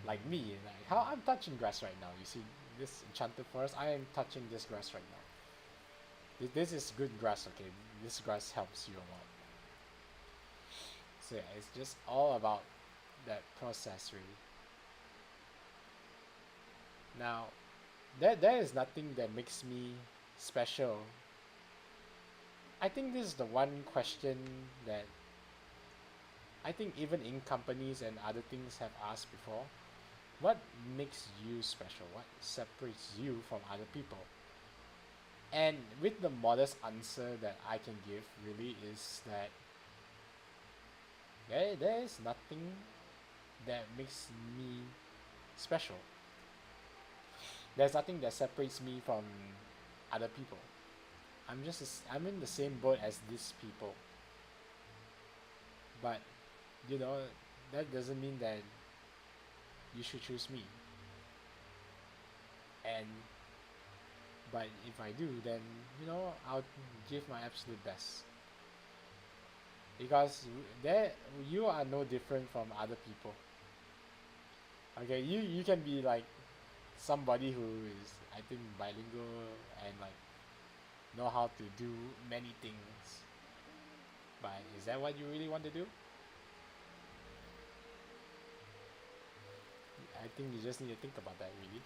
Like me, like how I'm touching grass right now. You see this enchanted forest? I am touching this grass right now. This is good grass, okay? This grass helps you a lot. So yeah, it's just all about that process, really. Now, there is nothing that makes me special. I think this is the one question that I think even in companies and other things have asked before. What makes you special? What separates you from other people? And with the modest answer that I can give really is that there is nothing that makes me special. There's nothing that separates me from other people. I'm in the same boat as these people. But you know that doesn't mean that you should choose me. And but if I do, then I'll give my absolute best. Because there you are no different from other people. Okay, you can be like somebody who is, I think, bilingual and like know how to do many things. But is that what you really want to do? I think you just need to think about that, really.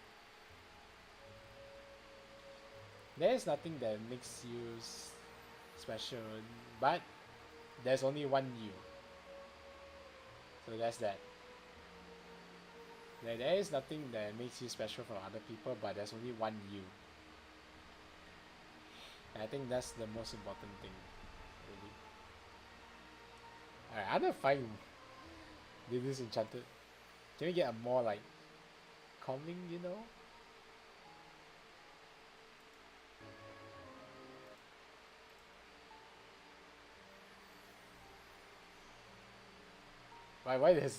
There is nothing that makes you special, but there's only one you. So that's that. There is nothing that makes you special from other people, but there's only one you. And I think that's the most important thing, really. Alright, I'm gonna find this enchanted. Can we get a more like calming? Why does?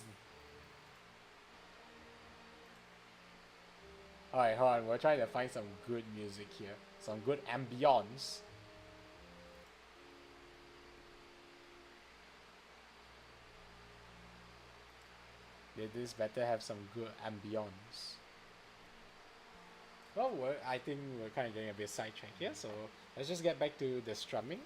Alright, hold on. We're trying to find some good music here, some good ambience. This better have some good ambience. Well, I think we're kind of getting a bit sidetracked here, so let's just get back to the strumming.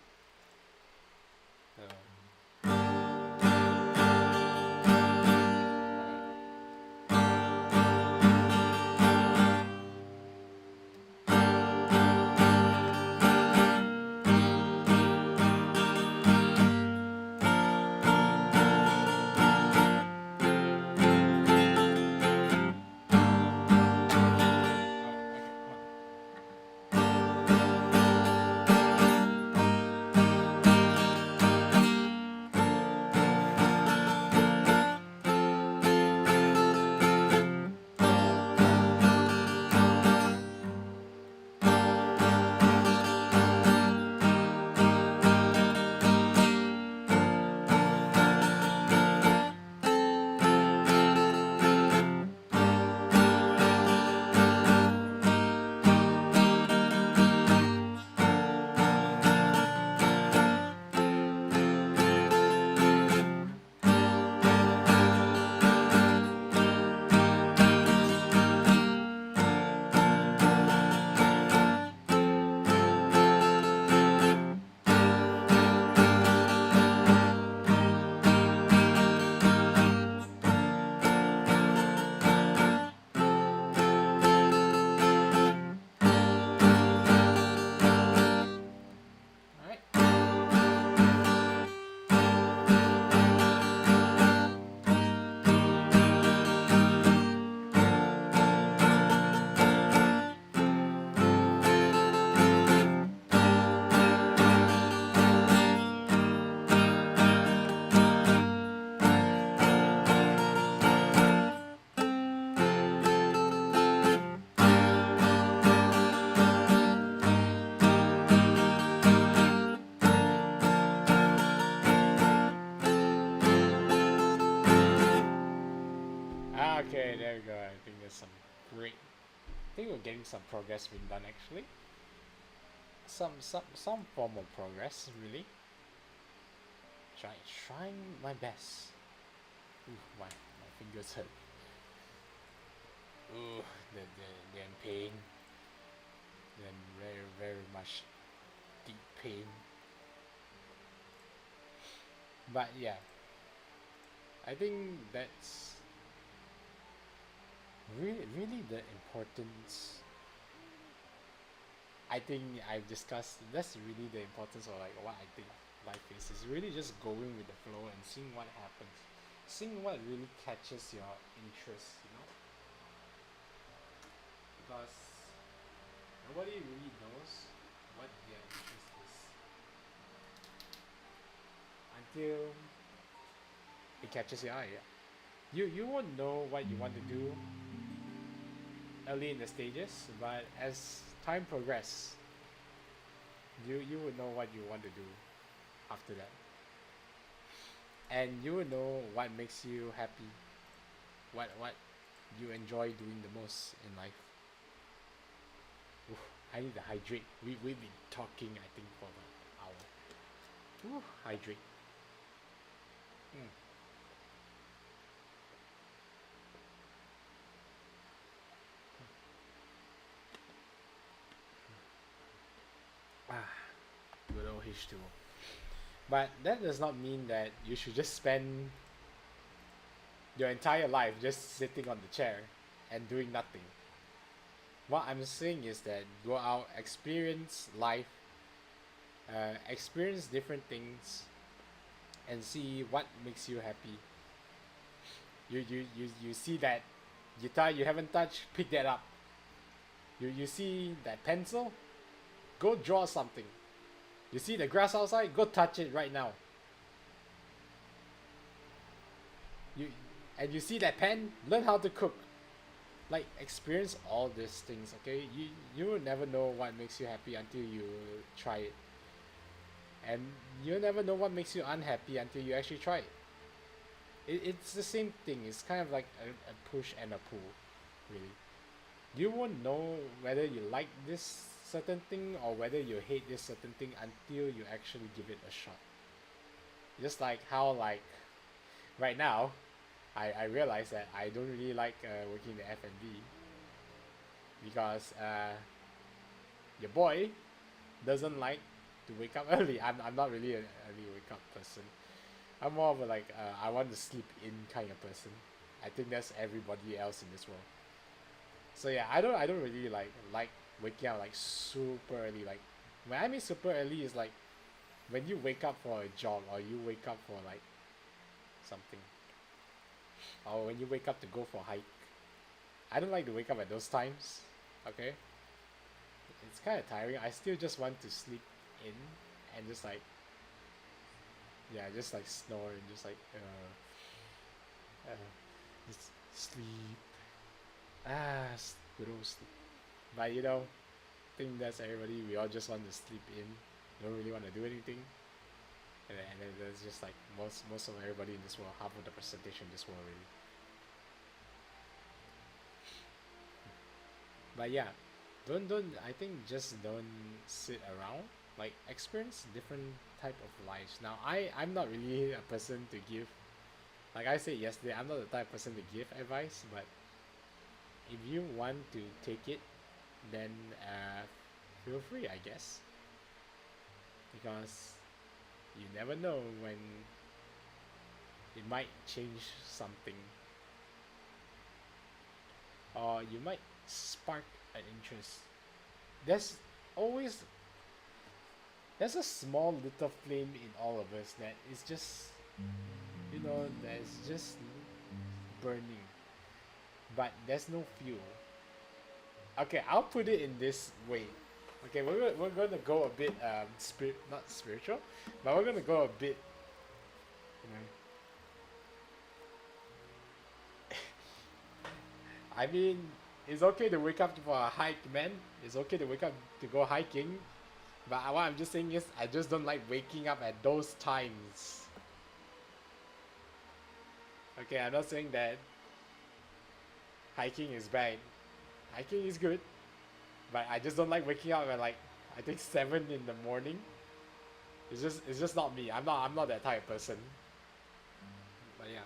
Okay, there we go. I think there's some great. I think we're getting some progress being done actually. Some form of progress really. Trying my best. Ooh, my fingers hurt. Ooh, they're in pain. They're in very much deep pain. But yeah, I think that's really the importance. I think I've discussed that's really the importance of like what I think life is really just going with the flow and seeing what happens, seeing what really catches your interest, because nobody really knows what their interest is until it catches your eye. Yeah. You won't know what you want to do early in the stages, but as time progresses, you would know what you want to do after that, and you would know what makes you happy, what you enjoy doing the most in life. Oof, I need to hydrate. We've been talking I think for about an hour. Ooh, hydrate. Mm. Ah, good old H2O. But that does not mean that you should just spend your entire life just sitting on the chair and doing nothing. What I'm saying is that go out, experience life, experience different things, and see what makes you happy. You see that guitar you haven't touched, pick that up. You see that pencil, go draw something. You see the grass outside, go touch it right now. You and you see that pen, learn how to cook. Like experience all these things, okay? You will never know what makes you happy until you try it. And you'll never know what makes you unhappy until you actually try it. It's the same thing. It's kind of like a push and a pull, really. You won't know whether you like this certain thing or whether you hate this certain thing until you actually give it a shot. Just like how like right now, I realize that I don't really like working in the F&B because your boy doesn't like to wake up early. I'm not really an early wake up person. I'm more of a like I want to sleep in kind of person. I think that's everybody else in this world. So yeah, I don't really like waking up like super early. Like when I mean super early is like when you wake up for a jog or you wake up for like something. Or when you wake up to go for a hike. I don't like to wake up at those times. Okay? It's kind of tiring. I still just want to sleep in and just like yeah, just like snore and just like just sleep. Good old sleep. But I think that's everybody. We all just want to sleep in. Don't really want to do anything. And then there's just like most of everybody in this world, half of the percentage in this world really. But yeah, don't I think just don't sit around. Like experience different type of lives. Now I'm not really a person to give, like I said yesterday, I'm not the type of person to give advice, but if you want to take it, then feel free, I guess, because you never know when it might change something, or you might spark an interest. There's always there's a small little flame in all of us that is just that's just burning, but there's no fuel. Okay, I'll put it in this way. Okay, we're gonna go a bit not spiritual, but we're gonna go a bit you know I mean, it's okay to wake up for a hike, man. It's okay to wake up to go hiking. But what I'm just saying is, I just don't like waking up at those times. Okay, I'm not saying that hiking is bad. Hiking is good, but I just don't like waking up at like I think 7 in the morning. It's just not me. I'm not that type of person. But yeah.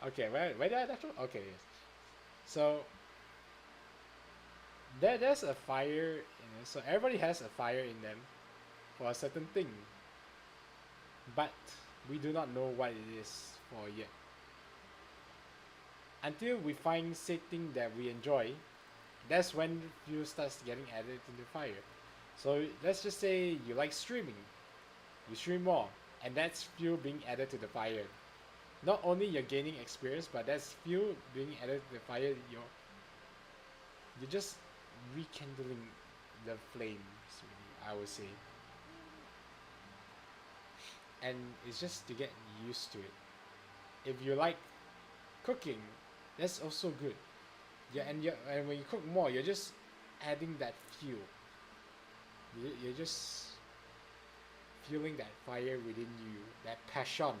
Okay, where did I left off? Okay, yes. So there's a fire, so everybody has a fire in them for a certain thing, but we do not know what it is for yet. Until we find something that we enjoy, that's when fuel starts getting added to the fire. So let's just say you like streaming, you stream more, and that's fuel being added to the fire. Not only you're gaining experience, but that's fuel being added to the fire. You're just rekindling the flames, really, I would say. And it's just to get used to it. If you like cooking, that's also good. Yeah, and when you cook more, you're just adding that fuel. You're just feeling that fire within you, that passion.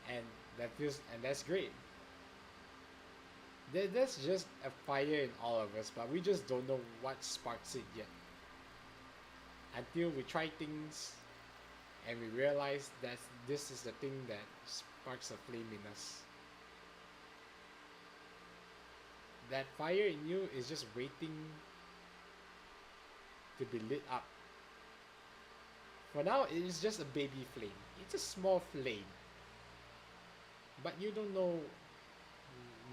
And that's great. There's just a fire in all of us, but we just don't know what sparks it yet. Until we try things and we realize that this is the thing that sparks a flame in us. That fire in you is just waiting to be lit up. For now, it is just a baby flame. It's a small flame. But you don't know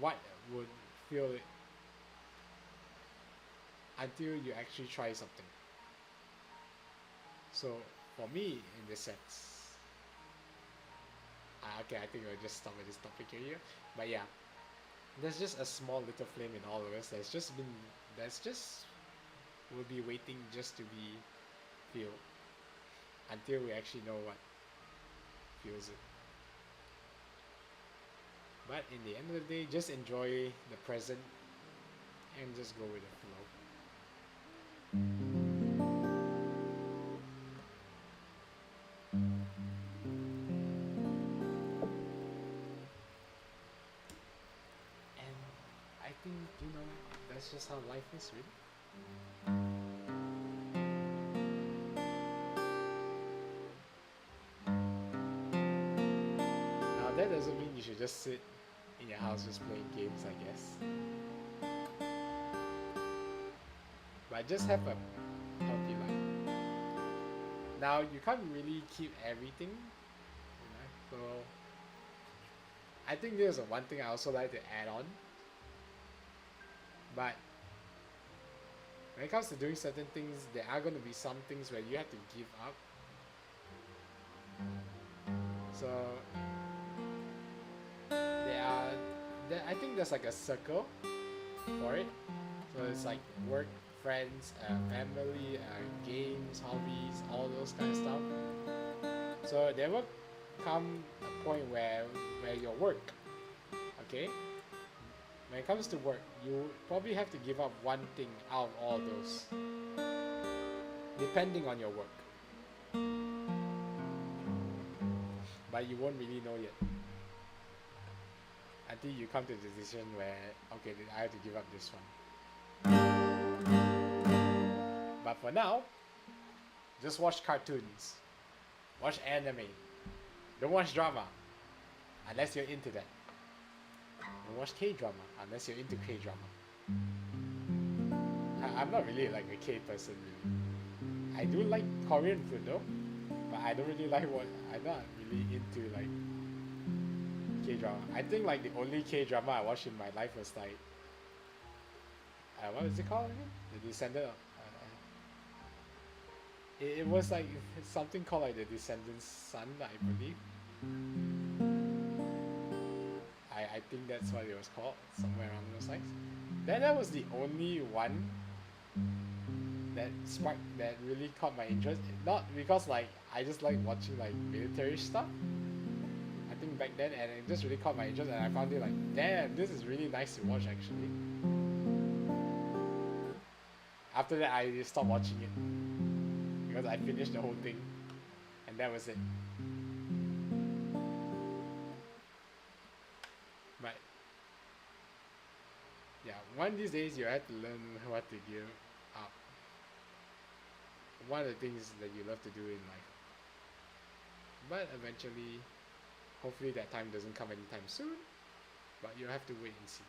what would fuel it until you actually try something. So, for me, in this sense, okay, I think I'll just stop with this topic here. But yeah, there's just a small little flame in all of us will be waiting just to be fueled until we actually know what fuels it. But in the end of the day, just enjoy the present and just go with the flow. And I think, that's just how life is, really. Now that doesn't mean you should just sit in your house just playing games, I guess. But just have a healthy life. Now you can't really keep everything, so I think there's one thing I also like to add on. But when it comes to doing certain things, there are going to be some things where you have to give up. So I think there's like a circle for it. So it's like work, friends, family, games, hobbies, all those kind of stuff. So there will come a point where your work, okay? When it comes to work, you probably have to give up one thing out of all those, depending on your work. But you won't really know yet until you come to the decision where, okay, I have to give up this one. But for now, just watch cartoons, watch anime, don't watch drama unless you're into that. Don't watch K-drama unless you're into K-drama. I'm not really like a K person, really. I do like Korean food though, but I don't really like I'm not really into like K-drama. I think like the only K-drama I watched in my life was like, what was it called again? The Descendant. It was like something called like the Descendant's Son, I believe. I think that's what it was called, somewhere around those lines. That was the only one that really caught my interest. Not because like I just like watching like military stuff. I think back then, and it just really caught my interest, and I found it like, damn, this is really nice to watch actually. After that, I stopped watching it because I finished the whole thing, and that was it. one of these days you have to learn what to give up. One of the things that you love to do in life. But eventually, hopefully that time doesn't come anytime soon. But you have to wait and see.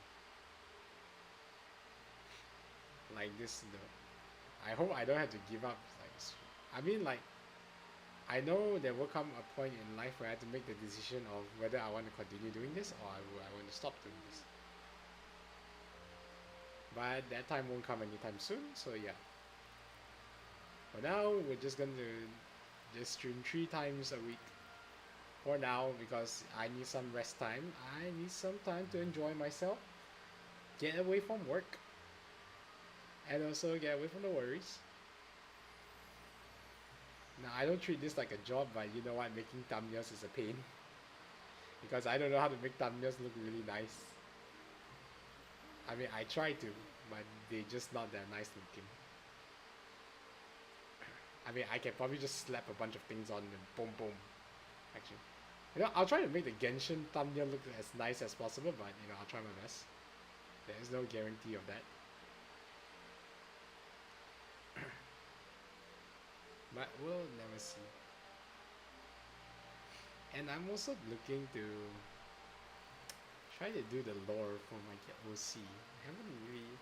Like this, though. I hope I don't have to give up. I mean, like, I know there will come a point in life where I have to make the decision of whether I want to continue doing this or I want to stop doing this. But that time won't come anytime soon, so yeah. For now, we're just going to just stream 3 times a week. For now, because I need some rest time. I need some time to enjoy myself. Get away from work. And also get away from the worries. Now, I don't treat this like a job, but you know what? Making thumbnails is a pain. Because I don't know how to make thumbnails look really nice. I mean, I try to, but they're just not that nice looking. I mean, I can probably just slap a bunch of things on and boom, boom. Actually, you know, I'll try to make the Genshin thumbnail look as nice as possible, but you know, I'll try my best. There is no guarantee of that. But we'll never see. And I'm also looking to try to do the lore for my OC. I haven't really.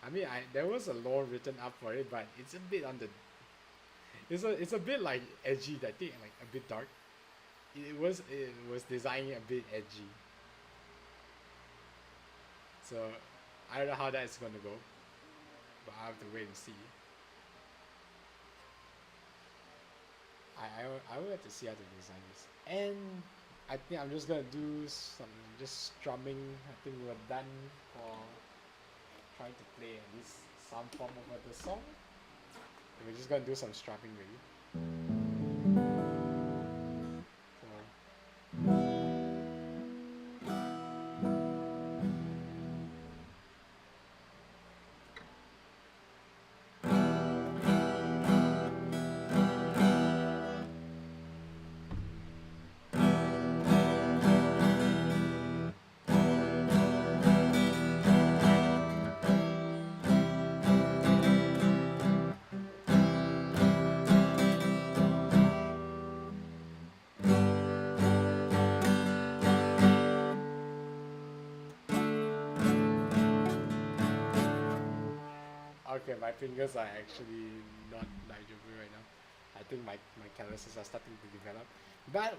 I mean, there was a lore written up for it, but it's a bit on the. It's a bit like edgy. I think like a bit dark. It was designed a bit edgy. So I don't know how that's gonna go, but I have to wait and see. I will have to see how to design this. And I think I'm just gonna do some just strumming. I think we're done for trying to play at least some form of the song. And we're just gonna do some strumming really. Okay, my fingers are actually not knowledgeable right now. I think my calluses are starting to develop. But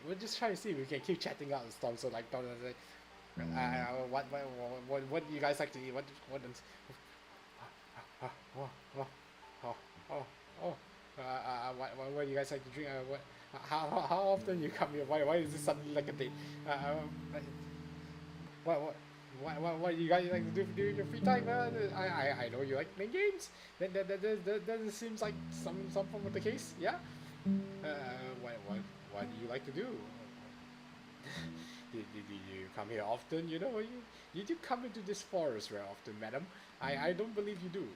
we'll just try to see if we can keep chatting out the storm. So like, what do you guys like to eat? What do you guys like to drink? How often you come here? Why is this suddenly like a date? What you guys like to do during your free time? I know you like playing games. That seems like some form of the case. Yeah. What do you like to do? Did you come here often? You know, you do come into this forest very often, madam. I don't believe you do.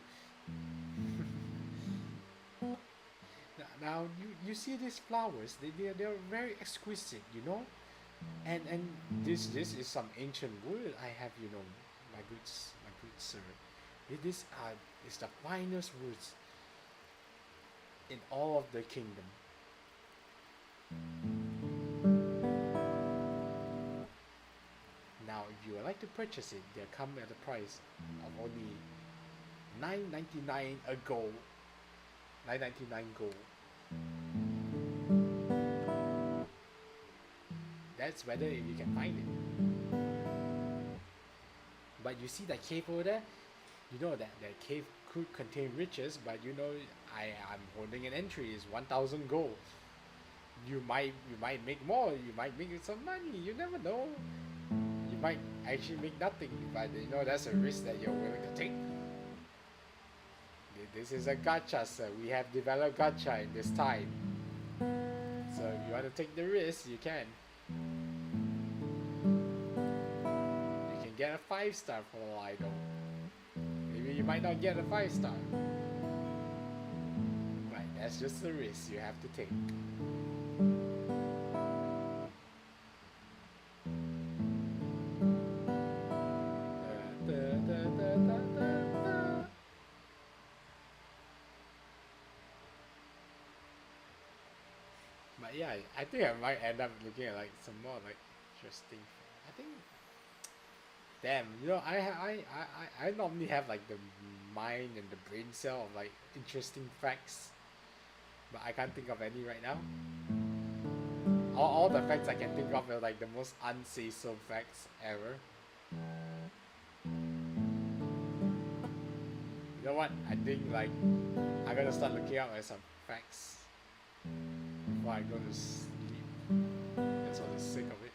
Now you see these flowers. They're very exquisite. You know. And this is some ancient wood I have, you know, my good sir. This is the finest woods in all of the kingdom. Now, if you would like to purchase it, they come at a price of only $9.99 a gold. $9.99 gold. That's whether you can find it. But you see that cave over there? You know that cave could contain riches, but you know I'm holding an entry is 1,000 gold. You might make more. You might make some money. You never know. You might actually make nothing, but you know that's a risk that you're willing to take. This is a gacha, sir. We have developed gacha in this time. So if you want to take the risk, you can. You can get a 5-star for all I know. Maybe you might not get a 5-star. But that's just the risk you have to take. But yeah, I think I might end up looking at like some more like interesting. I think, damn, I normally have like the mind and the brain cell of like interesting facts, but I can't think of any right now. All the facts I can think of are like the most unsay-so facts ever. You know what? I think like I'm gonna start looking out at some facts before I go to sleep. That's for the sake of it.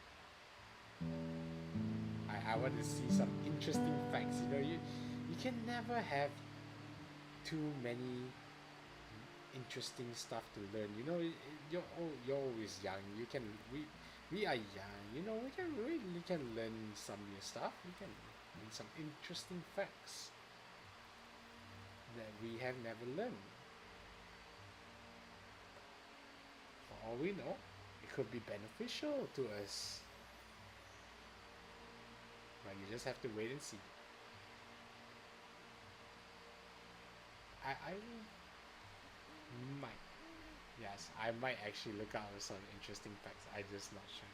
I want to see some interesting facts. You can never have too many interesting stuff to learn. You're always young. We are young. We can learn some new stuff. We can learn some interesting facts that we have never learned. For all we know, it could be beneficial to us. But you just have to wait and see. I might. Yes, I might actually look out for some interesting facts. I just not sure.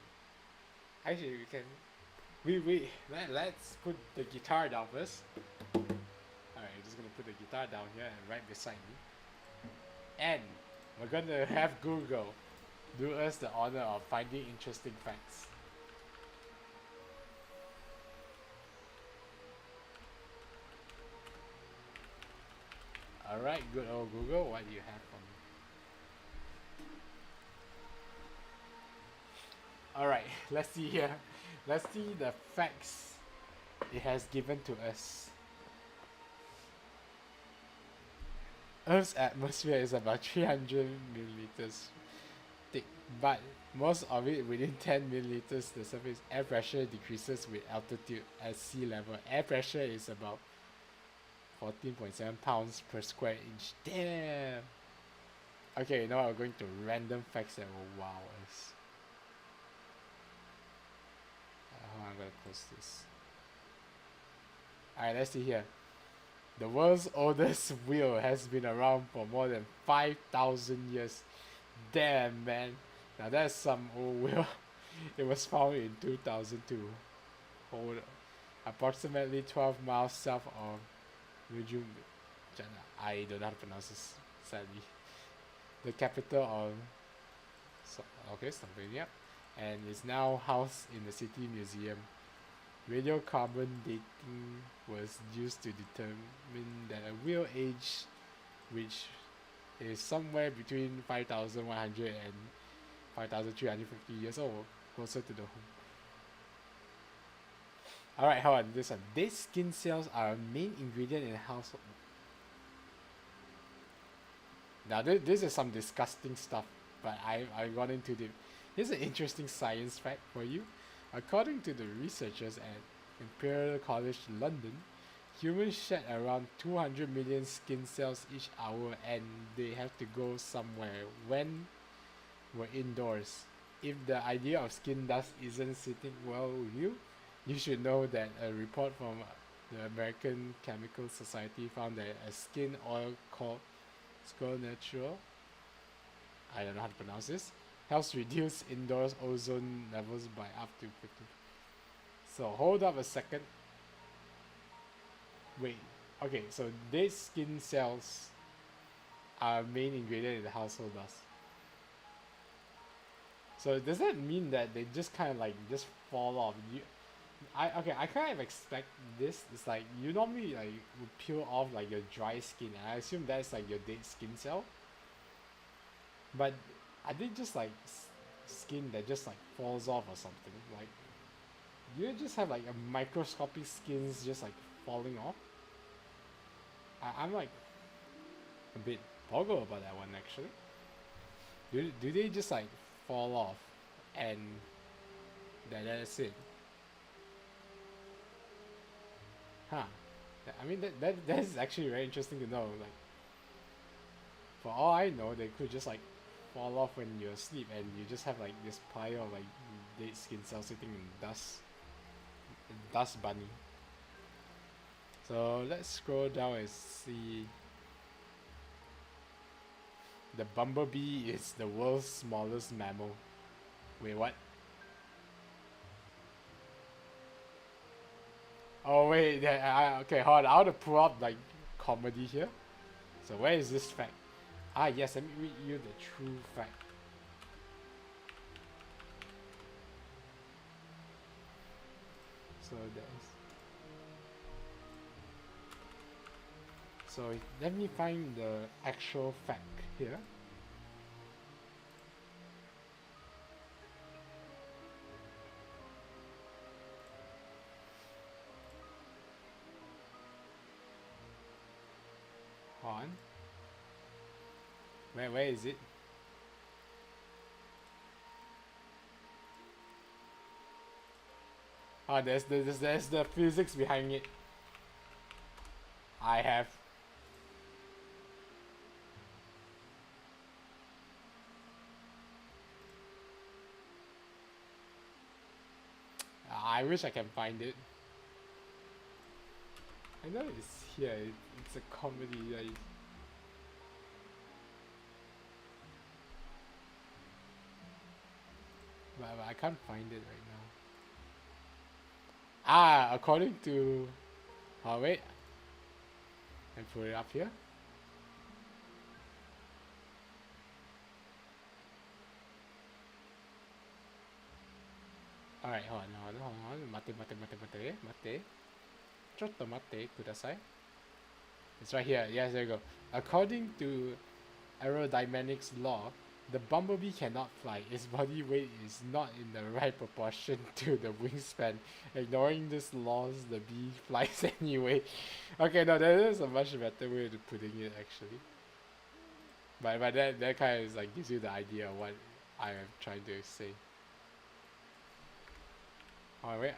Actually, we can. Let's put the guitar down first. Alright, I'm just gonna put the guitar down here and right beside me. And we're gonna have Google do us the honor of finding interesting facts. Alright, good old Google, what do you have for me? Alright, let's see here. Let's see the facts it has given to us. Earth's atmosphere is about 300 milliliters thick, but most of it within 10 milliliters. The surface air pressure decreases with altitude at sea level. Air pressure is about 14.7 pounds per square inch. Damn! Okay, now we're going to random facts that will wow us. I'm gonna close this. Alright, let's see here. The world's oldest wheel has been around for more than 5,000 years. Damn, man. Now that's some old wheel. It was found in 2002. Hold approximately 12 miles south of Rujum. I don't know how to pronounce this, sadly. The capital of Slovenia, and is now housed in the city museum. Radiocarbon dating was used to determine that a wheel age, which is somewhere between 5,100 and 5,350 years old, closer to the home. Alright, hold on, this one. Dead skin cells are a main ingredient in household. Now, this is some disgusting stuff, but I got into it. Here's an interesting science fact for you. According to the researchers at Imperial College London, humans shed around 200 million skin cells each hour, and they have to go somewhere when we're indoors. If the idea of skin dust isn't sitting well with you, you should know that a report from the American Chemical Society found that a skin oil called Scuff, I don't know how to pronounce this, helps reduce indoors ozone levels by up to 50%. So hold up a second. Wait, okay, so dead skin cells are a main ingredient in the household dust. So does that mean that they just kind of like just fall off? I kind of expect this. It's like you normally like would peel off like your dry skin, and I assume that's like your dead skin cell. But are they just like skin that just like falls off or something? Like, do you just have like a microscopic skins just like falling off? I'm like a bit boggled about that one actually. Do they just like fall off and that's it? Huh. I mean that is actually very interesting to know. Like, for all I know, they could just like fall off when you're asleep, and you just have like this pile of like dead skin cells sitting in dust bunny. So let's scroll down and see. The bumblebee is the world's smallest mammal. Wait, what? Oh wait, okay, hold on. I want to pull up like comedy here. So where is this fact? Ah yes, let me read you the true fact. So there's. So let me find the actual fact here. Hold on. Where is it? Oh, there's the physics behind it. I have. I wish I can find it. I know it's here. It's a comedy. Like, but I can't find it right now. Ah, according to. Oh wait. And put it up here. Alright, hold on. Mate. Chotto mate kudasai. It's right here. Yes, there you go. According to aerodynamics law, the bumblebee cannot fly. Its body weight is not in the right proportion to the wingspan. Ignoring this laws, the bee flies anyway. Okay, no, there is a much better way of putting it actually. But that kind of is like gives you the idea of what I am trying to say. Oh wait.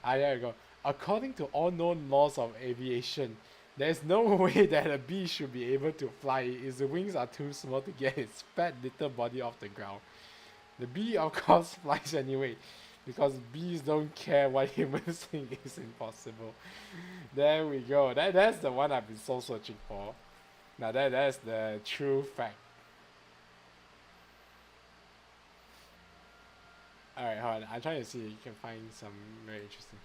Ah, there you go. According to all known laws of aviation, there is no way that a bee should be able to fly. Its wings are too small to get its fat little body off the ground. The bee, of course, flies anyway, because bees don't care what humans think is impossible. There we go. That's the one I've been soul searching for. Now that's the true fact. Alright, hold on. I'm trying to see if you can find some very interesting.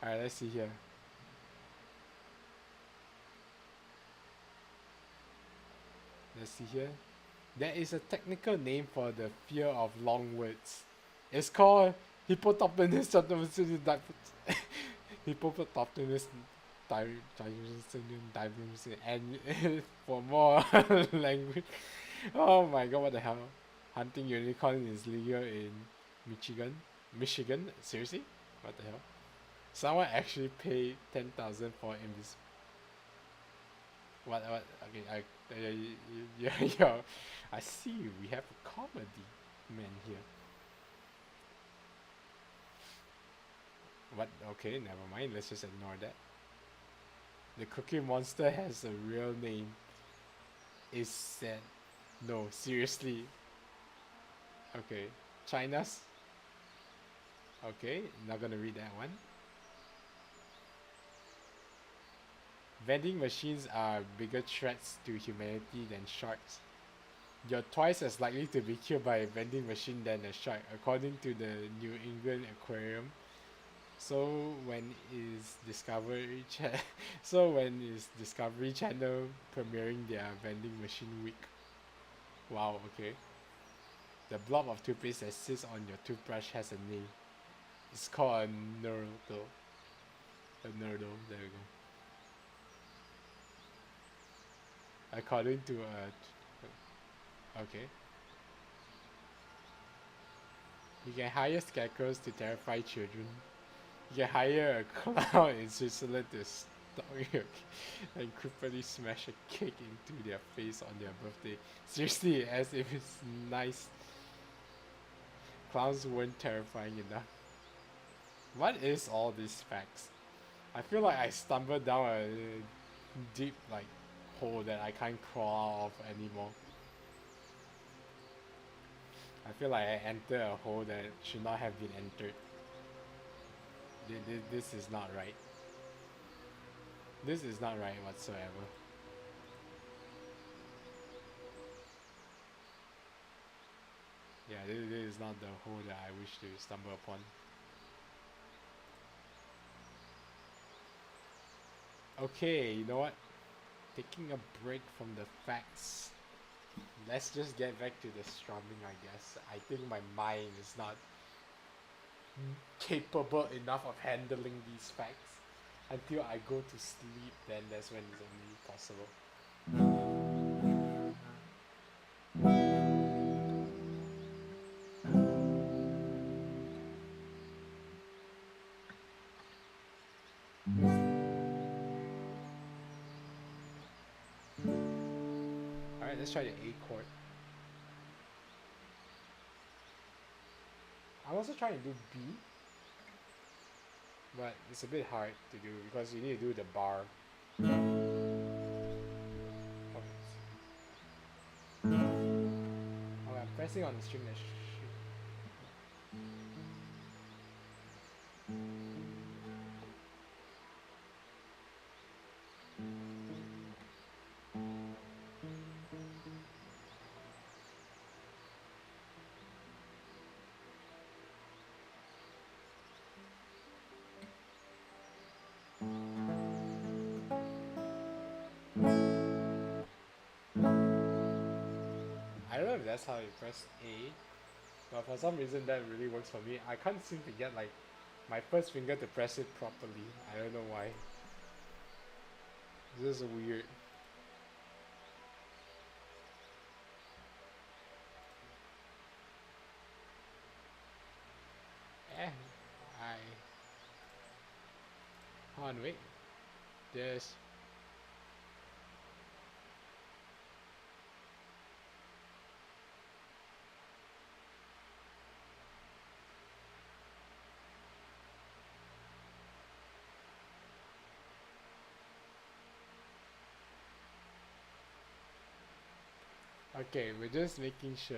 Alright, let's see here. Let's see here. There is a technical name for the fear of long words. It's called Hippopotamus Hippopotamus and for more language. Oh my god, what the hell? Hunting unicorn is legal in Michigan? Seriously? What the hell? Someone actually paid 10,000 for invisible. What? Okay, yeah. I see we have a comedy man here. What? Okay, never mind. Let's just ignore that. The Cookie Monster has a real name. Is said. No, seriously. Okay, China's. Okay, not gonna read that one. Vending machines are bigger threats to humanity than sharks. You're twice as likely to be killed by a vending machine than a shark, according to the New England Aquarium. So when is Discovery Channel premiering their vending machine week? Wow, okay. The blob of toothpaste that sits on your toothbrush has a name. It's called a nurdle. A nurdle, there we go. According to okay. You can hire scarecrows to terrify children. You can hire a clown in Switzerland to stalk you and creepily smash a cake into their face on their birthday. Seriously, as if it's nice. Clowns weren't terrifying enough. What is all these facts? I feel like I stumbled down a deep hole that I can't crawl out of anymore. I feel like I entered a hole that should not have been entered. This is not right. This is not right whatsoever. Yeah, this is not the hole that I wish to stumble upon. Okay, you know what? Taking a break from the facts. Let's just get back to the strumming, I guess. I think my mind is not capable enough of handling these facts. Until I go to sleep, then that's when it's only possible. Alright, let's try the A chord. I'm also trying to do B, but it's a bit hard to do because you need to do the bar. Oh, I'm pressing on the string that I don't know if that's how you press A, but for some reason that really works for me. I can't seem to get like my first finger to press it properly. I don't know why. This is weird. I... Hold on, wait. This... Okay, we're just making sure.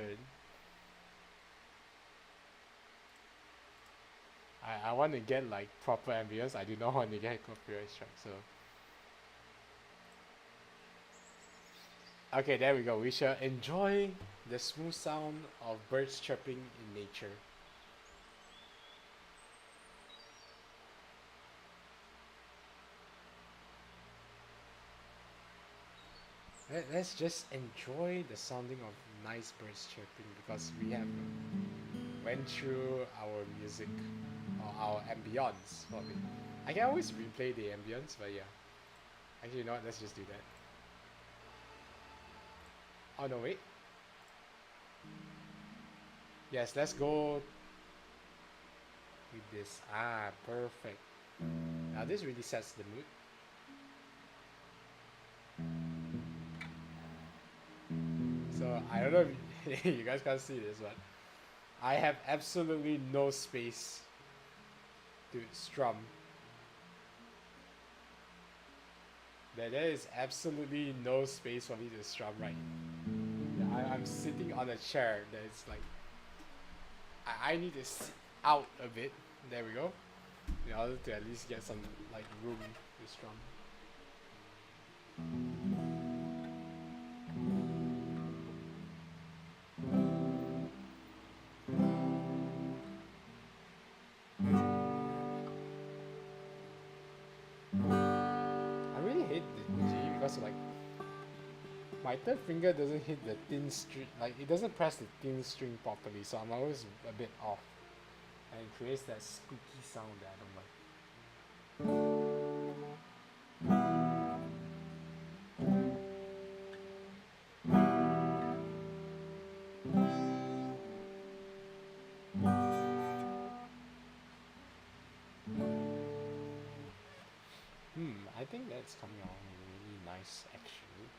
I want to get like proper ambience. I do not want to get copyright strike, so... Okay, there we go. We shall enjoy the smooth sound of birds chirping in nature. Let's just enjoy the sounding of nice birds chirping because we have went through our music or our ambience for it. I can always replay the ambience, but yeah. Actually, you know what? Let's just do that. Oh no, wait. Yes, let's go with this. Ah, perfect. Now this really sets the mood. So I don't know if you guys can't see this, but I have absolutely no space to strum. There is absolutely no space for me to strum right. I'm sitting on a chair that is like I need to sit out a bit. There we go. In order to at least get some like room to strum. I really hate the G because like my third finger doesn't hit the thin string, like it doesn't press the thin string properly, so I'm always a bit off. And it creates that squeaky sound that I don't like. I think that's coming along really nice actually.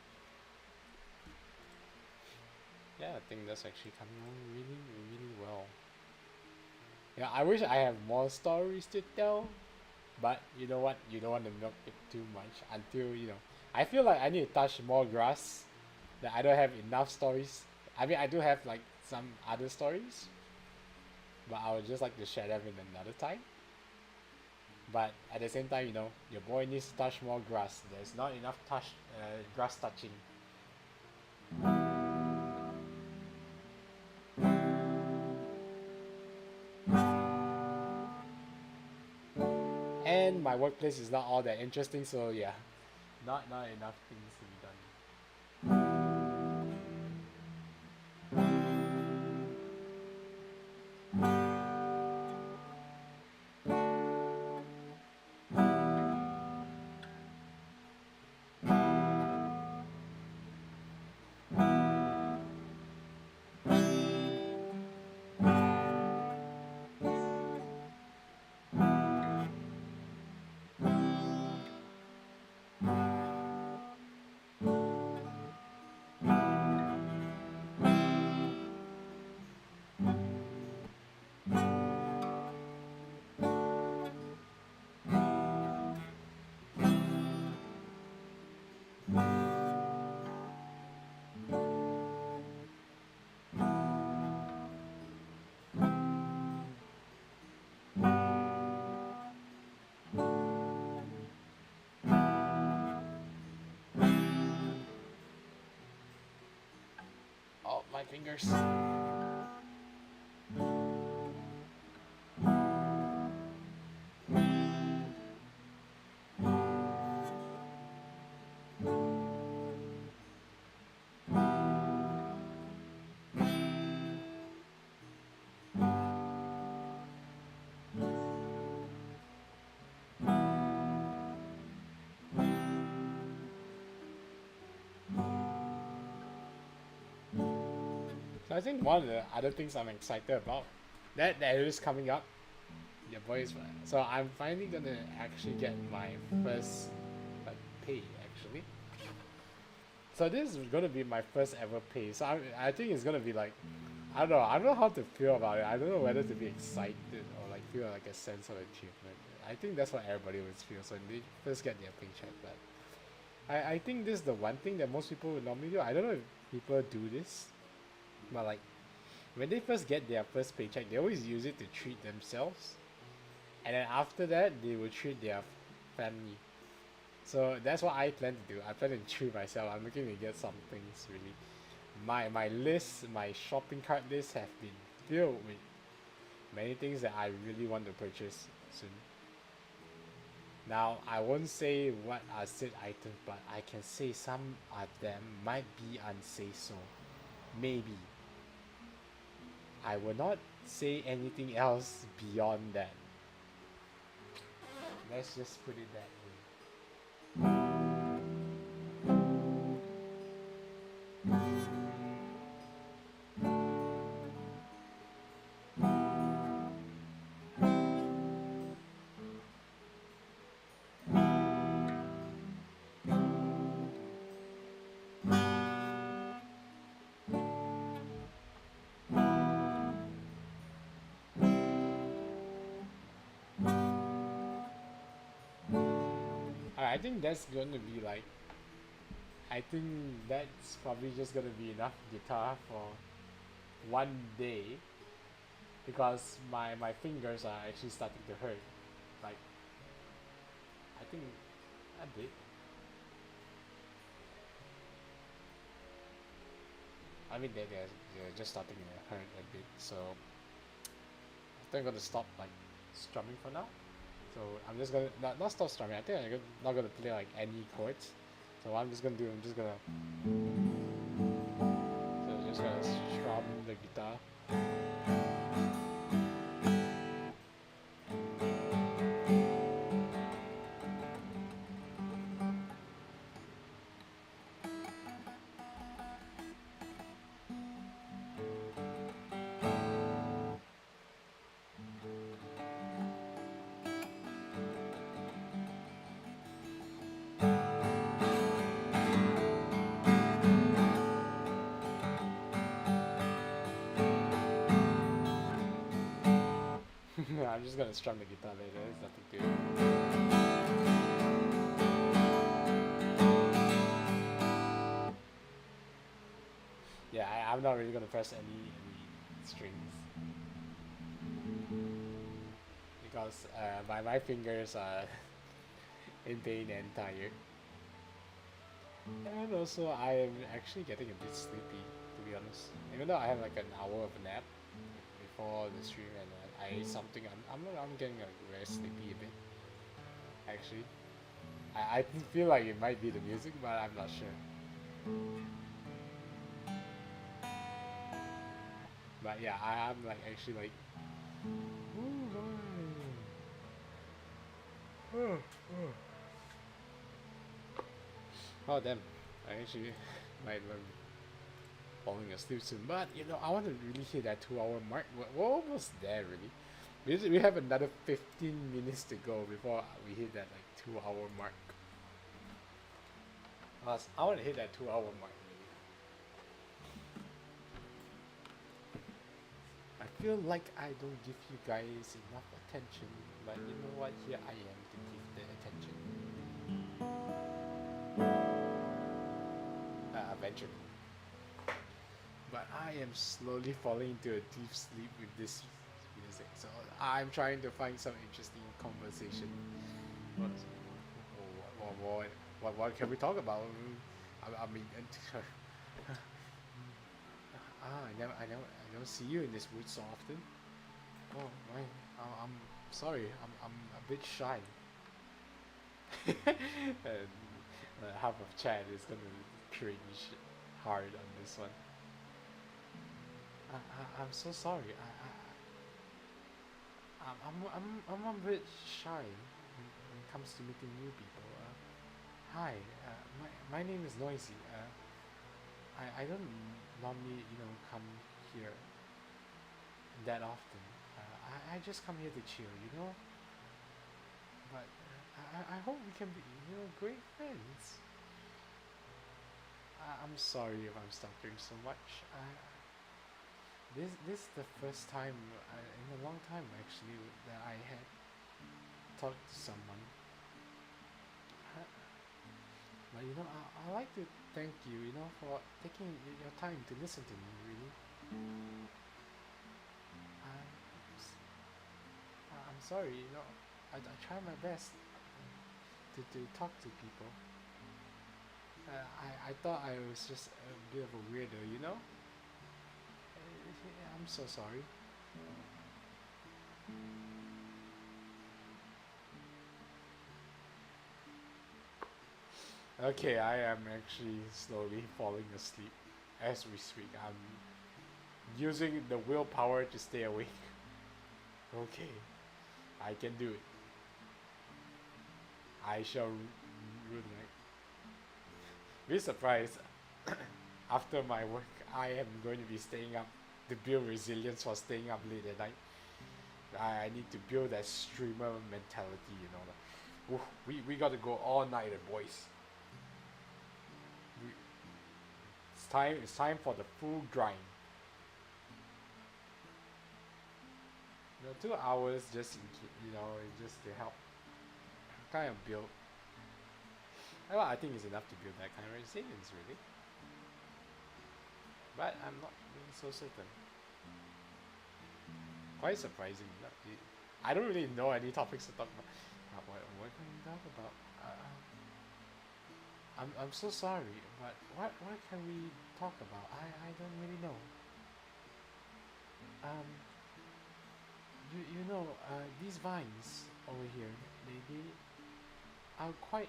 Yeah, I think that's actually coming along really, really well. Yeah, I wish I have more stories to tell, but you know what? You don't want to milk it too much until, you know, I feel like I need to touch more grass. That I don't have enough stories. I mean, I do have like some other stories, but I would just like to share them in another time. But at the same time, your boy needs to touch more grass. There's not enough grass touching. And my workplace is not all that interesting, so yeah, not enough things to be done. Oh, my fingers. So I think one of the other things I'm excited about that is coming up. Your boys, so I'm finally gonna actually get my first like pay actually. So this is gonna be my first ever pay. So I think it's gonna be like I don't know how to feel about it. I don't know whether to be excited or like feel like a sense of achievement. I think that's what everybody always feels when they first get their paycheck. But I think this is the one thing that most people would normally do. I don't know if people do this, but like when they first get their first paycheck, they always use it to treat themselves, and then after that, they will treat their family. So that's what I plan to do. I plan to treat myself. I'm looking to get some things really. My list, my shopping cart list have been filled with many things that I really want to purchase soon. Now, I won't say what are said items, but I can say some of them might be unsafe, so maybe. I will not say anything else beyond that. Let's just put it that way. I think that's going to be like, I think that's probably just going to be enough guitar for one day because my fingers are actually starting to hurt. Like, I think a bit. I mean, they're just starting to hurt a bit, so I think I'm going to stop like strumming for now. So I'm just gonna not stop strumming. I think I'm not gonna play like any chords. So what I'm just gonna do, I'm just gonna strum the guitar. I'm just gonna strum the guitar later. It's nothing to it. I'm not really gonna press any strings because my fingers are in pain and tired. And also, I am actually getting a bit sleepy, to be honest. Even though I have like an hour of a nap before the stream and I ate something, I'm getting like very sleepy a bit. Actually, I feel like it might be the music, but I'm not sure. But yeah, I'm like actually like. Oh damn! I actually might be falling asleep soon. But you know, I want to really hit that 2 hour mark. We're almost there, really. We have another 15 minutes to go before we hit that like 2 hour mark. I want to hit that 2 hour mark. I feel like I don't give you guys enough attention, but you know what? Here I am to give the attention. Eventually. But I am slowly falling into a deep sleep with this music, so I'm trying to find some interesting conversation. What can we talk about? I mean, I don't see you in this mood so often. Oh my, I'm sorry. I'm a bit shy. And half of chat is gonna cringe hard on this one. I'm so sorry. I'm a bit shy when it comes to meeting new people. Hi, my name is Noisy. I don't normally come here that often. I just come here to chill, But I hope we can be great friends. I'm sorry if I'm stuttering so much. This is the first time in a long time actually that I had talked to someone. But I like to thank you, for taking your time to listen to me. Really, I'm sorry. I try my best to talk to people. I thought I was just a bit of a weirdo. I'm so sorry. Okay, I am actually slowly falling asleep as we speak. I'm using the willpower to stay awake. Okay, I can do it. I shall ruminate. Be surprised. After my work, I am going to be staying up to build resilience for staying up late at night. I need to build that streamer mentality, Like, we got to go all night, boys. It's time for the full grind. 2 hours just just to help kind of build. Well, I think it's enough to build that kind of resilience, really. But I'm not really so certain. Quite surprising. I don't really know any topics to talk about. What can we talk about? I'm so sorry, but what can we talk about? I don't really know. These vines over here, they are quite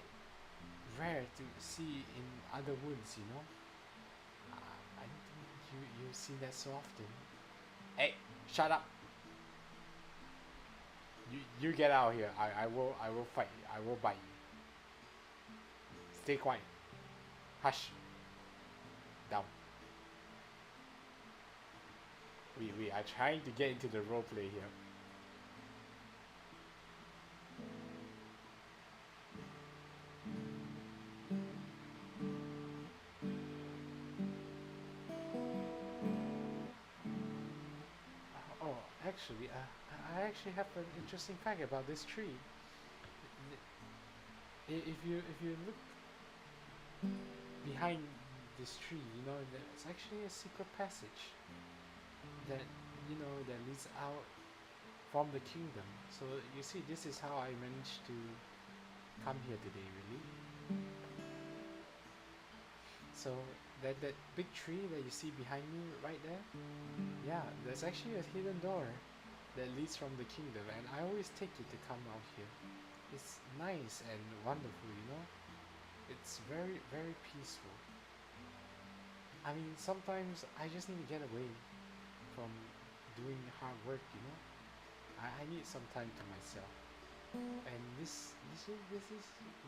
rare to see in other woods. I don't think you see that so often. Hey, shut up! You get out of here. I will fight you. I will bite you. Stay quiet. Hush. Down. We are trying to get into the role play here. Actually, I actually have an interesting fact about this tree. If you look behind this tree, it's actually a secret passage that that leads out from the kingdom. So you see, this is how I managed to come here today, really. So that big tree that you see behind me right there, yeah, there's actually a hidden door that leads from the kingdom, and I always take it to come out here. It's nice and wonderful, It's very, very peaceful. I mean, sometimes I just need to get away from doing hard work, I need some time to myself. And this is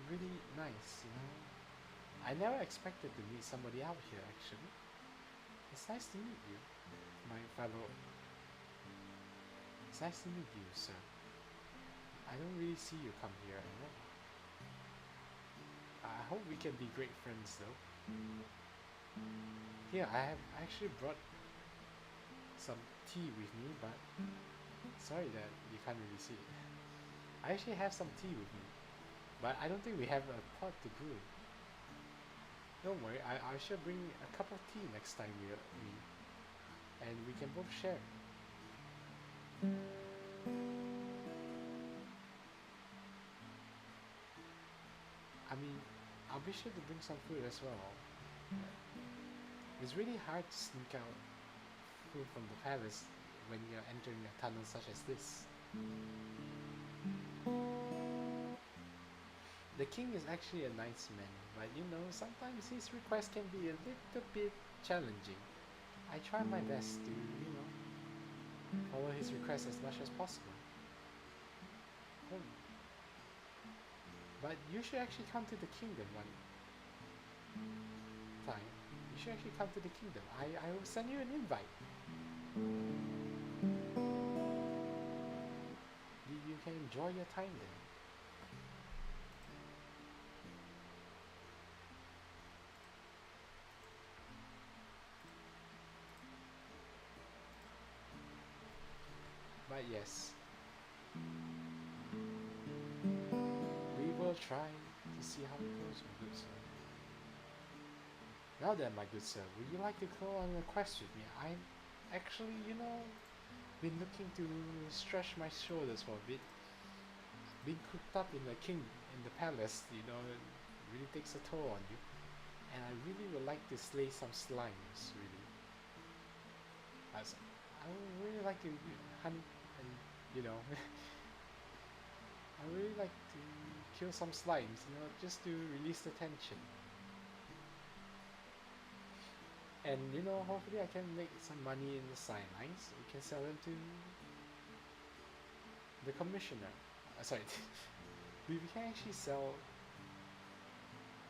really nice, I never expected to meet somebody out here, actually. It's nice to meet you, my fellow. It's nice to meet you, sir. I don't really see you come here anymore. I hope we can be great friends, though. Here, I have actually brought some tea with me, but sorry that you can't really see it. I actually have some tea with me, but I don't think we have a pot to brew. Don't worry, I shall bring a cup of tea next time we meet, and we can both share. I mean, I'll be sure to bring some food as well. It's really hard to sneak out food from the palace when you're entering a tunnel such as this. The king is actually a nice man, but sometimes his requests can be a little bit challenging. I try my best to, follow his requests as much as possible. But you should actually come to the kingdom one time. You should actually come to the kingdom. I will send you an invite. You can enjoy your time there. But yes, we will try to see how it goes, my good sir. Now then, my good sir, would you like to go on a quest with me? I'm actually, been looking to stretch my shoulders for a bit. Being cooped up in the palace, it really takes a toll on you. And I really would like to slay some slimes, really. As I would really like to hunt and, I really like to kill some slimes, just to release the tension. And hopefully I can make some money in the cyanines. We can sell them to the commissioner. Sorry, we can actually sell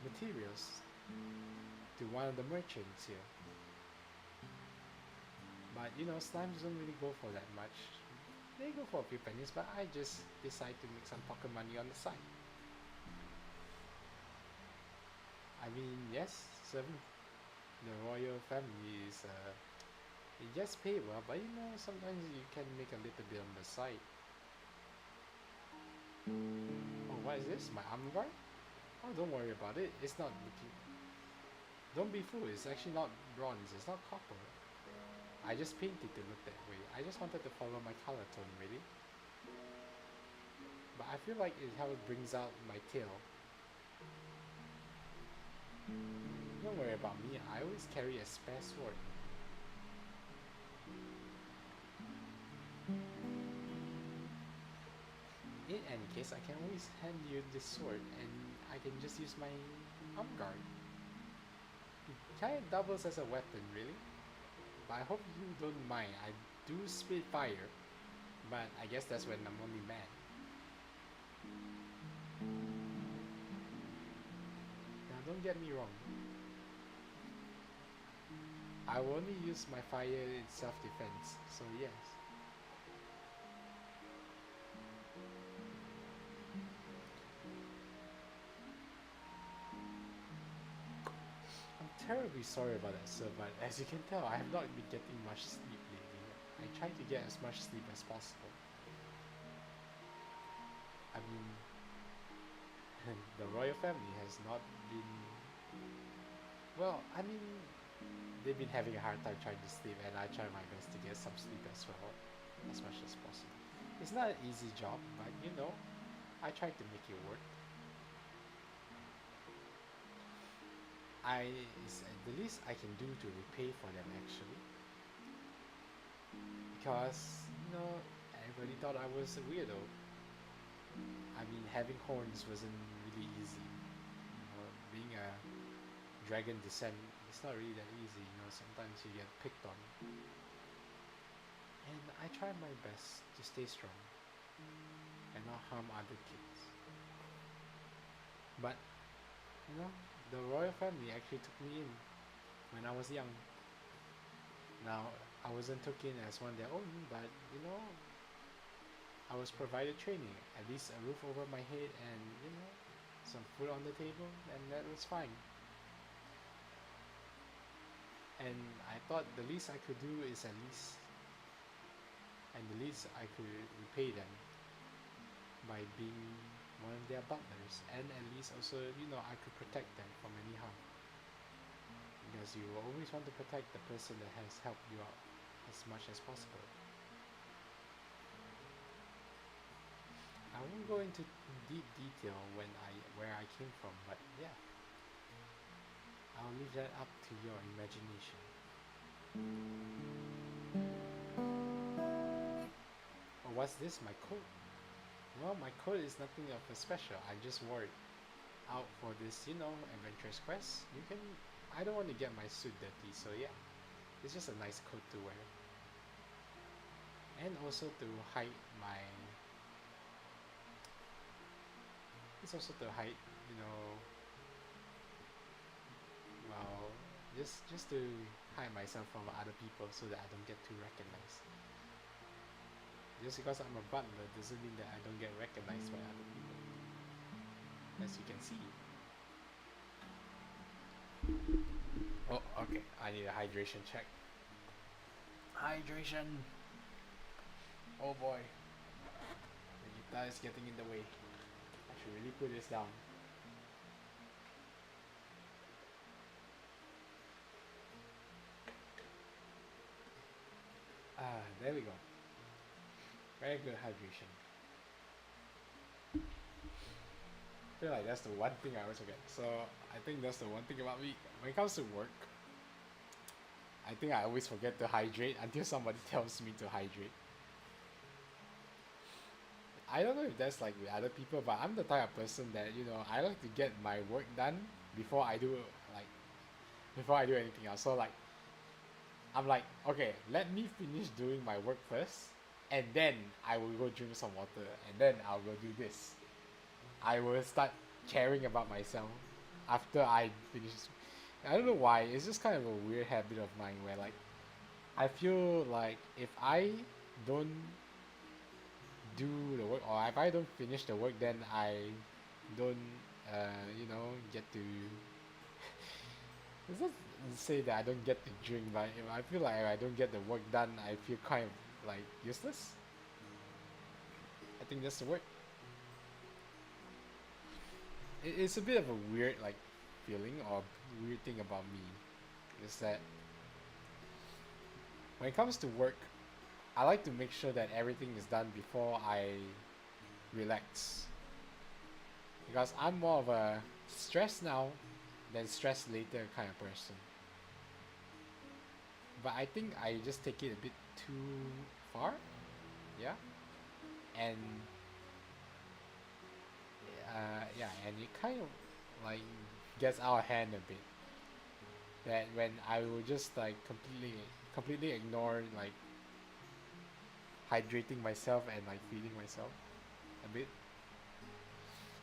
materials to one of the merchants here. But slimes don't really go for that much. They go for a few pennies, but I just decide to make some pocket money on the side. I mean, yes, serving the royal family is it gets paid well, but sometimes you can make a little bit on the side. Oh, what is this? My arm guard? Oh, don't worry about it. It's not looking. Don't be fooled. It's actually not bronze. It's not copper. I just painted to look that way. I just wanted to follow my color tone, really. But I feel like it how it brings out my tail. Don't worry about me. I always carry a spare sword. In any case, I can always hand you this sword and I can just use my arm guard. It kind of doubles as a weapon, really. But I hope you don't mind. I do spit fire, but I guess that's when I'm only mad. Now don't get me wrong. I will only use my fire in self-defense, so yes. I'm terribly sorry about that, sir, but as you can tell, I have not been getting much sleep lately. I try to get as much sleep as possible. I mean, the royal family has not been Well, I mean, they've been having a hard time trying to sleep, and I try my best to get some sleep as well, as much as possible. It's not an easy job, but I try to make it work. It's the least I can do to repay for them actually, because everybody thought I was a weirdo. I mean, having horns wasn't really easy. Being a dragon descent, it's not really that easy. Sometimes you get picked on, and I try my best to stay strong and not harm other kids. But you know, the royal family actually took me in when I was young. Now, I wasn't taken as one of their own, but I was provided training, at least a roof over my head, and some food on the table, and that was fine. And I thought the least I could do is the least I could repay them by being one of their butlers, and at least also, I could protect them from any harm. Because you always want to protect the person that has helped you out as much as possible. I won't go into deep detail where I came from, but yeah, I'll leave that up to your imagination. Oh, what's this? My coat? Well, my coat is nothing of a special. I just wore it out for this, adventurous quest. I don't want to get my suit dirty, so yeah, it's just a nice coat to wear. And also to hide my, it's also to hide, well, just to hide myself from other people so that I don't get too recognized. Just because I'm a butler doesn't mean that I don't get recognized by other people, as you can see. Oh, okay, I need a hydration check. Hydration! Oh boy, the guitar is getting in the way. I should really put this down. There we go. Very good hydration. I feel like that's the one thing I always forget. So I think that's the one thing about me. When it comes to work, I think I always forget to hydrate until somebody tells me to hydrate. I don't know if that's like with other people, but I'm the type of person that I like to get my work done before I do anything else. So like I'm like, okay, let me finish doing my work first, and then I will go drink some water, and then I'll go do this. I will start caring about myself after I finish. I don't know why. It's just kind of a weird habit of mine where like I feel like if I don't do the work, or if I don't finish the work, then I don't get to. It's not say that I don't get to drink, but if I feel like if I don't get the work done, I feel kind of like useless. I think that's the word. It's a bit of a weird like feeling or weird thing about me is that when it comes to work, I like to make sure that everything is done before I relax, because I'm more of a stress now than stress later kind of person. But I think I just take it a bit too far, yeah, and yeah, and it kind of like gets out of hand a bit. That when I will just like completely ignore like hydrating myself and like feeding myself a bit.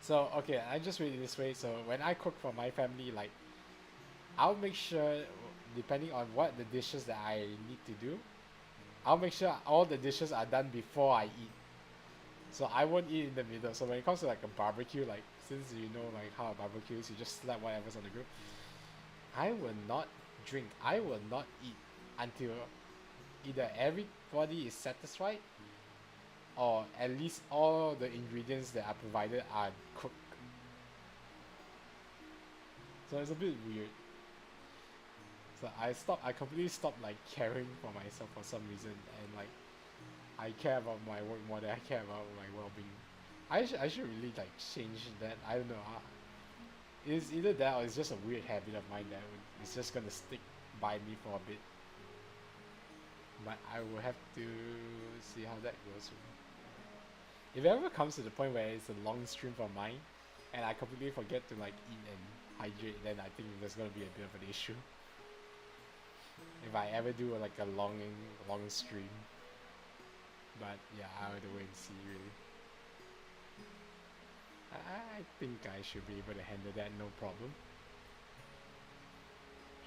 So okay, I just read it this way. So when I cook for my family, like I'll make sure, depending on what the dishes that I need to do, I'll make sure all the dishes are done before I eat. So I won't eat in the middle. So when it comes to like a barbecue, like since you know like how a barbecue is, you just slap whatever's on the grill. I will not drink. I will not eat until either everybody is satisfied or at least all the ingredients that are provided are cooked. So it's a bit weird. So I completely stopped like caring for myself for some reason, and like I care about my work more than I care about my well-being. I should really like change that. I don't know. It's either that or it's just a weird habit of mine that it's just gonna stick by me for a bit. But I will have to see how that goes. If it ever comes to the point where it's a long stream for mine, and I completely forget to like eat and hydrate, then I think there's gonna be a bit of an issue. If I ever do like a long stream. But yeah, I'll have to wait and see really. I think I should be able to handle that, no problem.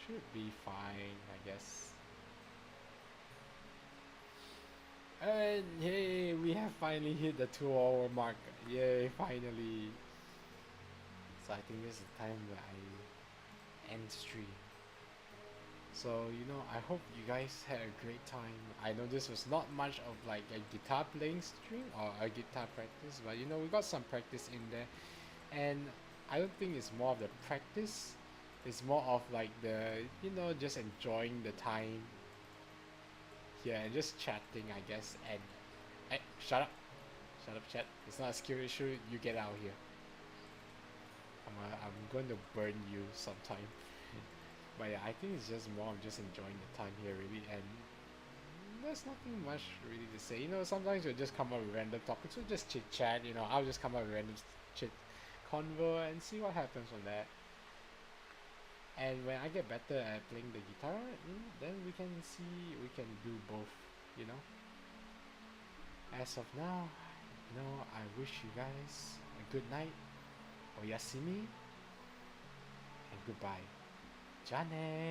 Should be fine, I guess. And hey, we have finally hit the 2 hour mark. Yay, finally. So I think this is the time where I end stream. So, I hope you guys had a great time. I know this was not much of like a guitar playing stream or a guitar practice, but we got some practice in there. And I don't think it's more of the practice. It's more of like the, just enjoying the time here and just chatting, I guess. And hey, shut up. Shut up, chat. It's not a skill issue. You get out here. I'm going to burn you sometime. But yeah, I think it's just more of just enjoying the time here really, and there's nothing much really to say. Sometimes we'll just come up with random topics, we'll just chit chat, I'll just come up with random chit convo and see what happens from that. And when I get better at playing the guitar, then we can do both, As of now, I wish you guys a good night, oyasumi, and goodbye. Jane.